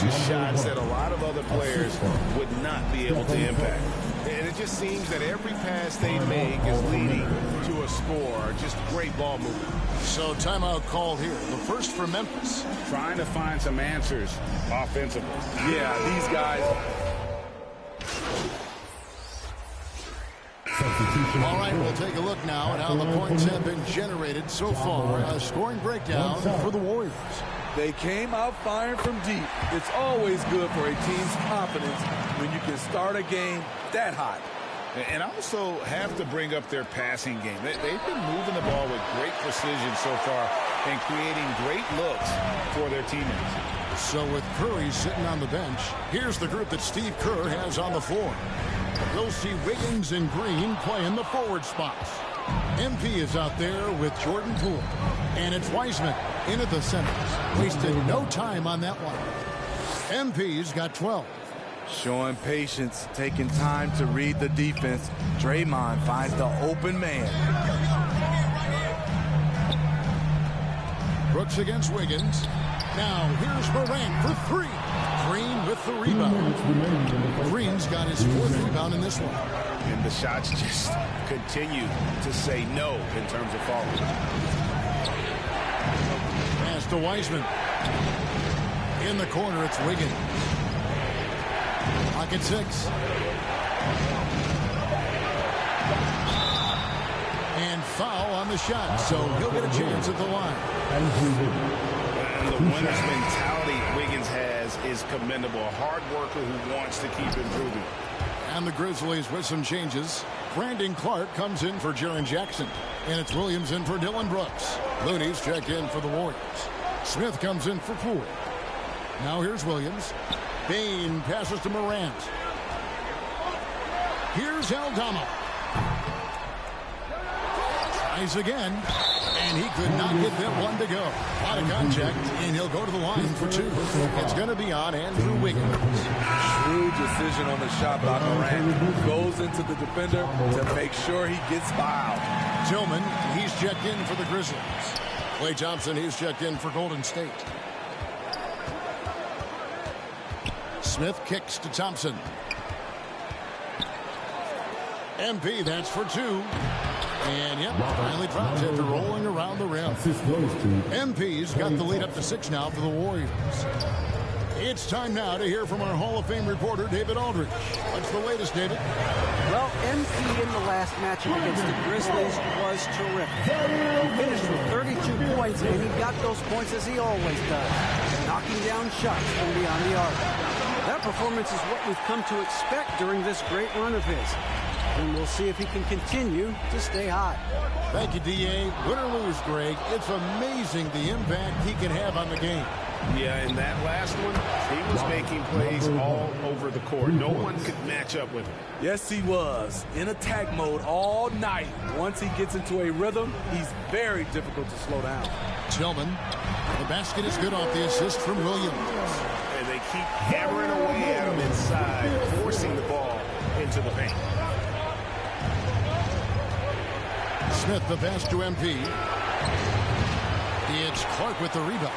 10 to shots that a lot of other players would not be able to impact. And it just seems that every pass they make is leading to a score. Just great ball movement. So timeout called here. The first for Memphis. Trying to find some answers offensively. Yeah, these guys. All right, we'll take a look now at how the points have been generated so far. A scoring breakdown for the Warriors. They came out firing from deep. It's always good for a team's confidence when you can start a game that hot. And I also have to bring up their passing game. They've been moving the ball with great precision so far and creating great looks for their teammates. So with Curry sitting on the bench, here's the group that Steve Kerr has on the floor. We'll see Wiggins and Green playing the forward spots. MP is out there with Jordan Poole. And it's Wiseman in at the centers. Wasted no time on that one. MP's got 12. Showing patience, taking time to read the defense. Draymond finds the open man. Brooks against Wiggins. Now here's Morant for three. Green with the rebound. Green's got his fourth rebound in this one. And the shots just continue to say no in terms of falling. Pass to Wiseman. In the corner, it's Wiggins. Pocket 6. And foul on the shot, so he'll get a chance at the line. And the winner's mentality Wiggins has is commendable. A hard worker who wants to keep improving. And the Grizzlies with some changes. Brandon Clark comes in for Jaren Jackson. And it's Williams in for Dylan Brooks. Looney's checked in for the Warriors. Smith comes in for Poole. Now here's Williams. Bain passes to Morant. Here's Aldama. Tries again. And he could not get that one to go. Out of contact, and he'll go to the line for two. It's going to be on Andrew Wiggins. Shrewd decision on the shot by Morant. Goes into the defender to make sure he gets fouled. Tillman, he's checked in for the Grizzlies. Klay Thompson, he's checked in for Golden State. Smith kicks to Thompson. MP, that's for two. And yep, finally drops after rolling around the rim. MP's got the lead up to 6 now for the Warriors. It's time now to hear from our Hall of Fame reporter, David Aldridge. What's the latest, David? Well, MP in the last matchup against the Grizzlies was terrific. He finished with 32 points, and he got those points as he always does, knocking down shots from beyond the arc. That performance is what we've come to expect during this great run of his. And we'll see if he can continue to stay hot. Thank you, D.A. Win or lose, Greg, it's amazing the impact he can have on the game. Yeah, in that last one, he was making plays all over the court. No one could match up with him. Yes, he was. In attack mode all night. Once he gets into a rhythm, he's very difficult to slow down. Tillman, the basket is good off the assist from Williams. And they keep hammering away at him inside, forcing the ball into the paint. Smith, the pass to MP. It's Clark with the rebound.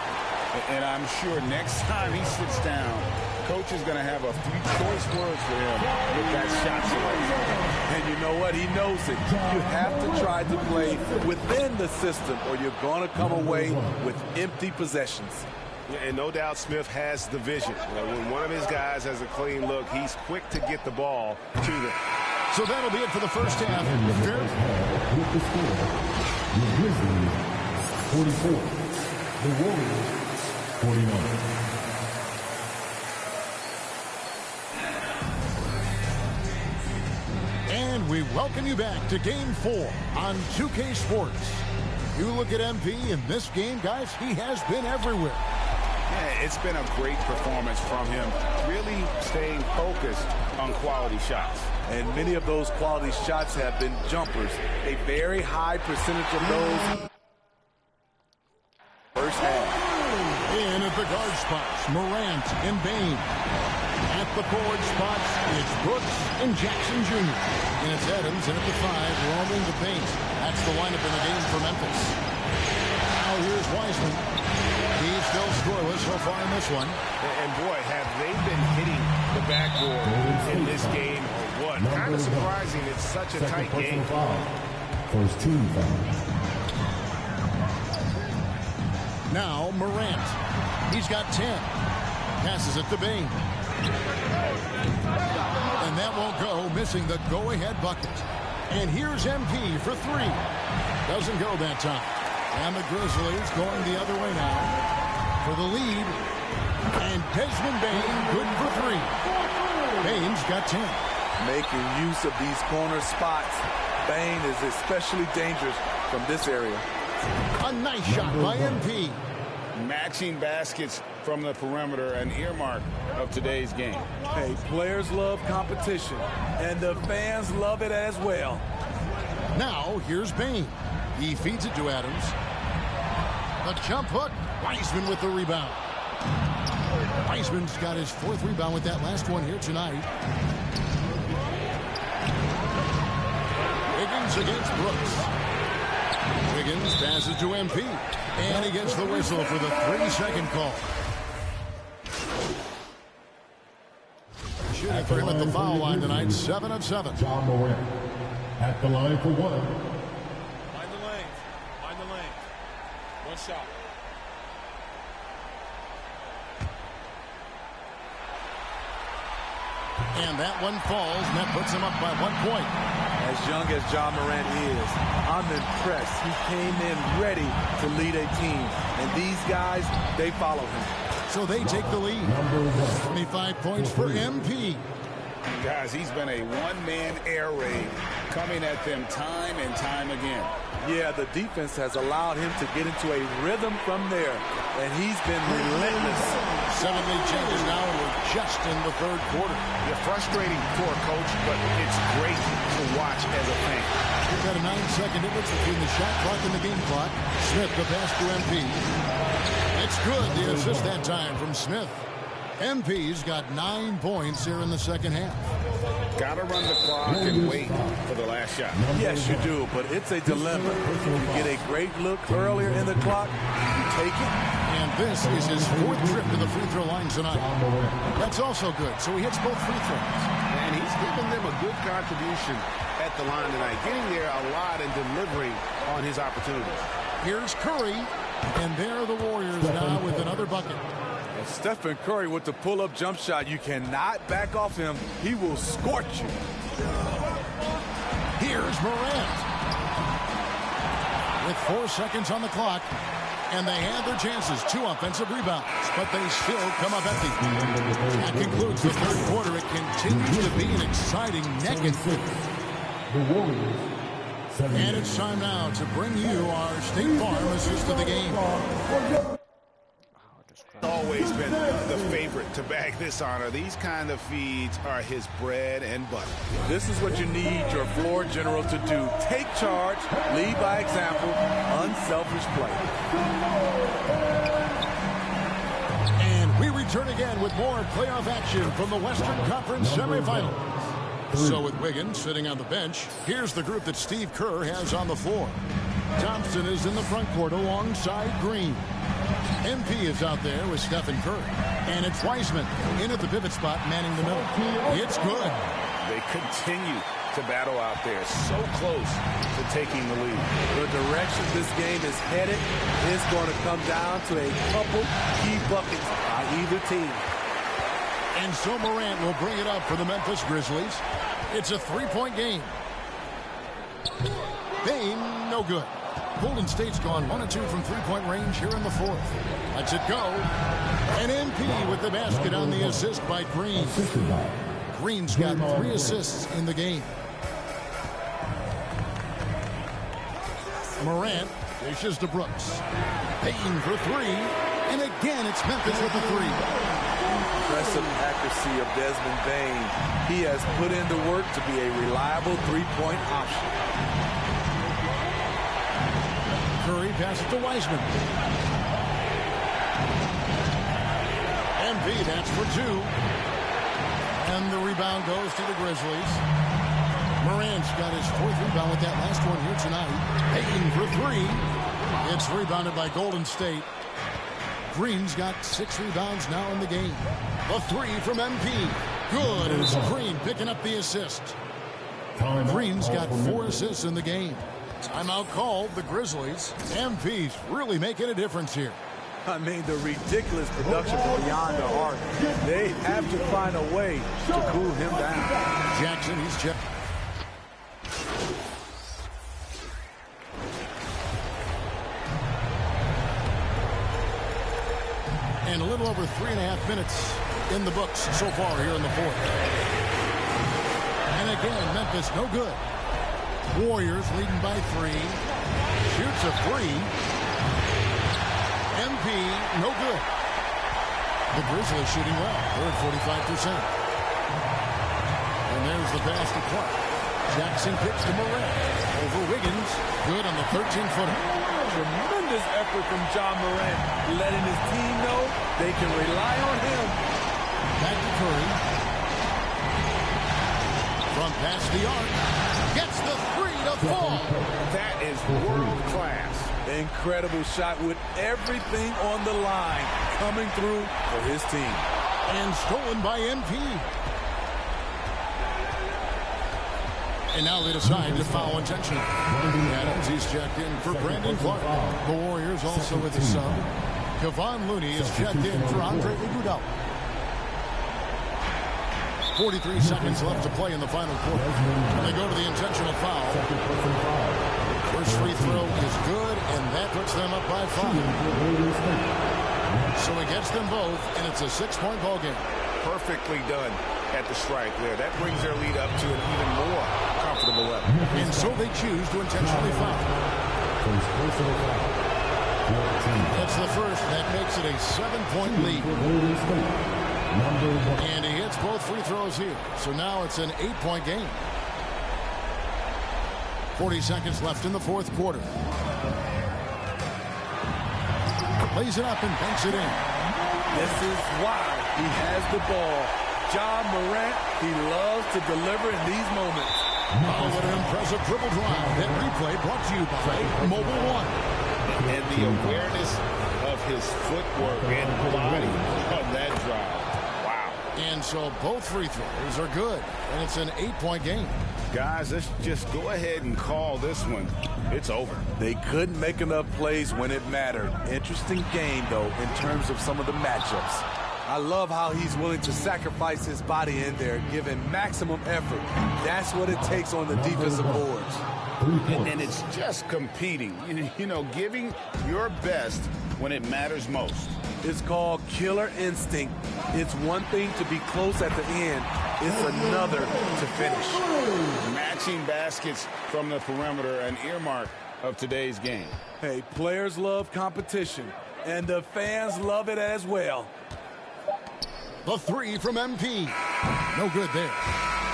And I'm sure next time he sits down, coach is going to have a few choice words for him with that shot selection. And you know what? He knows it. You have to try to play within the system or you're going to come away with empty possessions. And no doubt Smith has the vision. When one of his guys has a clean look, he's quick to get the ball to them. So that'll be it for the first half. With the score, the Grizzlies 44, the Warriors 49. And we welcome you back to Game 4 on 2K Sports. You look at MP in this game, guys, he has been everywhere. Yeah, it's been a great performance from him, really staying focused on quality shots. And many of those quality shots have been jumpers. A very high percentage of those first half. In at the guard spots, Morant and Bain. At the forward spots, it's Brooks and Jackson Jr. And it's Adams in at the 5, roaming the paint. That's the lineup in the game for Memphis. Now here's Wiseman. He's still scoreless so far in this one. And boy, have they been hitting the backboard in this game or what? Kind of surprising. It's such a tight game. First team foul. Now Morant. He's got 10. Passes it to Bain. And that won't go, missing the go-ahead bucket. And here's MP for 3. Doesn't go that time. And the Grizzlies going the other way now for the lead. And Desmond Bain good for 3. Bain's got 10. Making use of these corner spots. Bain is especially dangerous from this area. A nice shot by MP. Matching baskets from the perimeter, an earmark of today's game. Hey, players love competition, and the fans love it as well. Now, here's Bain. He feeds it to Adams. The jump hook. Wiseman with the rebound. Wiseman's got his 4th rebound with that last one here tonight. Wiggins against Brooks. Wiggins passes to MP. And he gets the whistle for the 3-second call. Shooting for him at the foul line tonight, 7 of 7. John Morant at the line for one. Find the lane. Find the lane. One shot. And that one falls, and that puts him up by 1 point. As young as John Morant is, I'm impressed. He came in ready to lead a team. And these guys, they follow him. So they take the lead. 25 points for MP. Guys, he's been a one-man air raid coming at them time and time again. Yeah, the defense has allowed him to get into a rhythm from there, and he's been relentless. 7 lead changes now, and we're just in the third quarter. Yeah, frustrating for a coach, but it's great to watch as a fan. We've got a 9-second difference between the shot clock and the game clock. Smith, the pass to MP. It's good, the assist that time from Smith. MP's got 9 points here in the second half. Got to run the clock and wait for the last shot. Yes, you do, but it's a dilemma. You get a great look earlier in the clock, you take it. And this is his 4th trip to the free throw line tonight. That's also good, so he hits both free throws. And he's given them a good contribution at the line tonight, getting there a lot and delivering on his opportunities. Here's Curry, and there are the Warriors now with another bucket. And Stephen Curry with the pull-up jump shot. You cannot back off him. He will scorch you. Here's Morant. With 4 seconds on the clock, and they had their chances. 2 offensive rebounds, but they still come up empty. That concludes the third quarter. It continues to be an exciting neck and The Warriors. And it's time now to bring you our State Farm assist of the game. Always been the favorite to bag this honor. These kind of feeds are his bread and butter. This is what you need your floor general to do. Take charge, lead by example, unselfish play. And we return again with more playoff action from the Western Conference semifinals. So with Wiggins sitting on the bench, here's the group that Steve Kerr has on the floor. Thompson is in the front court alongside Green. MP is out there with Stephen Curry. And it's Wiseman in at the pivot spot, manning the middle. It's good. They continue to battle out there, so close to taking the lead. The direction this game is headed is going to come down to a couple key buckets by either team. And so Morant will bring it up for the Memphis Grizzlies. It's a 3-point game. Bain, no good. Golden State's gone 1 of 2 from 3-point range here in the fourth. Lets it go. And MP with the basket on the assist by Green. Green's got 3 assists in the game. Morant dishes to Brooks. Payton for 3. And again, it's Memphis with the 3. Impressive accuracy of Desmond Bain. He has put in the work to be a reliable 3-point option. Curry passes to Wiseman. MP, that's for 2. And the rebound goes to the Grizzlies. Morant's got his 4th rebound with that last one here tonight. Payton for 3. It's rebounded by Golden State. Green's got 6 rebounds now in the game. The 3 from MP. Good, and it's Green picking up the assist. Green's got 4 assists in the game. Timeout called, the Grizzlies. MP's really making a difference here. I mean, the ridiculous production from beyond the arc. They have to find a way to cool him down. Jackson, he's checked. And a little over 3.5 minutes in the books so far here in the fourth. And again, Memphis no good. Warriors leading by 3. Shoots a 3. MP no good. The Grizzlies shooting well. They're at 45%. And there's the pass to Clark. Jackson kicks to Morant. Over Wiggins. Good on the 13-footer. Tremendous effort from John Morant, letting his team know they can rely on him. Back to Curry. From past the arc. Gets the 3 to fall. That is world class. Incredible shot with everything on the line coming through for his team. And stolen by MP. And now they decide to foul intentional. Adams, he's checked in for Brandon Clark. The Warriors also with a sub. Kevon Looney is checked in for Andre Iguodala. 43 seconds left to play in the final quarter. And they go to the intentional foul. First free throw is good, and that puts them up by 5. So he gets them both, and it's a 6-point ball game. Perfectly done at the stripe there. That brings their lead up to an even more comfortable level. And so they choose to intentionally foul. That's the first. That makes it a 7-point lead. And he hits both free throws here. So now it's an 8-point game. 40 seconds left in the fourth quarter. Lays it up and banks it in. This is why he has the ball. Ja Morant, he loves to deliver in these moments. Oh, what an impressive dribble drive. That replay brought to you by Mobile One. And the awareness of his footwork and body on that drive. Wow. And so both free throws are good. And it's an 8-point game. Guys, let's just go ahead and call this one. It's over. They couldn't make enough plays when it mattered. Interesting game, though, in terms of some of the matchups. I love how he's willing to sacrifice his body in there, giving maximum effort. That's what it takes on the defensive boards. And it's just competing, you know, giving your best when it matters most. It's called killer instinct. It's one thing to be close at the end. It's another to finish. Matching baskets from the perimeter, an earmark of today's game. Hey, players love competition, and the fans love it as well. The three from MP. No good there.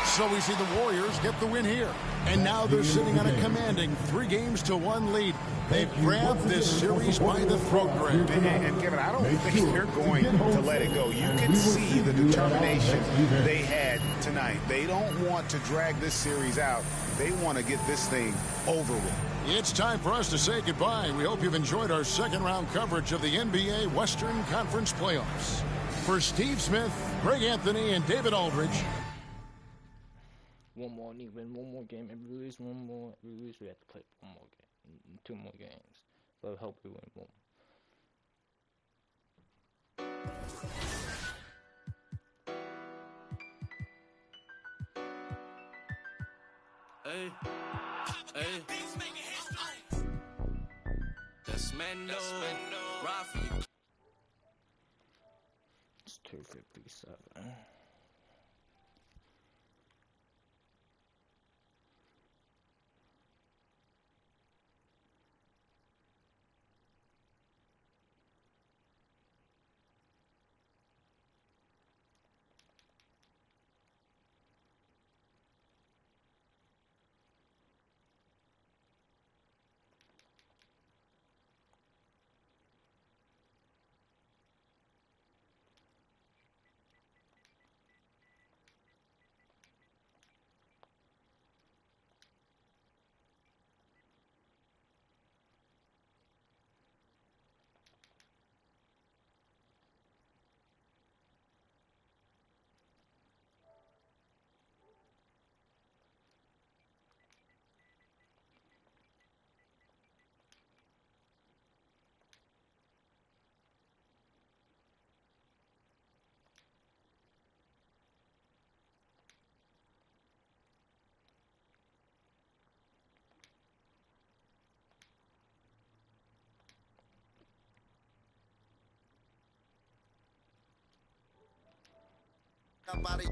So we see the Warriors get the win here. And now they're sitting on a commanding 3-1 lead. They've grabbed this series by the throat, Greg. And Kevin, I don't think they're going to let it go. You can see the determination they had tonight. They don't want to drag this series out. They want to get this thing over with. It's time for us to say goodbye. We hope you've enjoyed our second-round coverage of the NBA Western Conference Playoffs. For Steve Smith, Greg Anthony, and David Aldridge. One more, need to win one more game. If we lose one more, we have to play one more game. 2 more games. So I hope we win one. Hey, hey. That's Mendo, Rafi. It's 2:57. Body.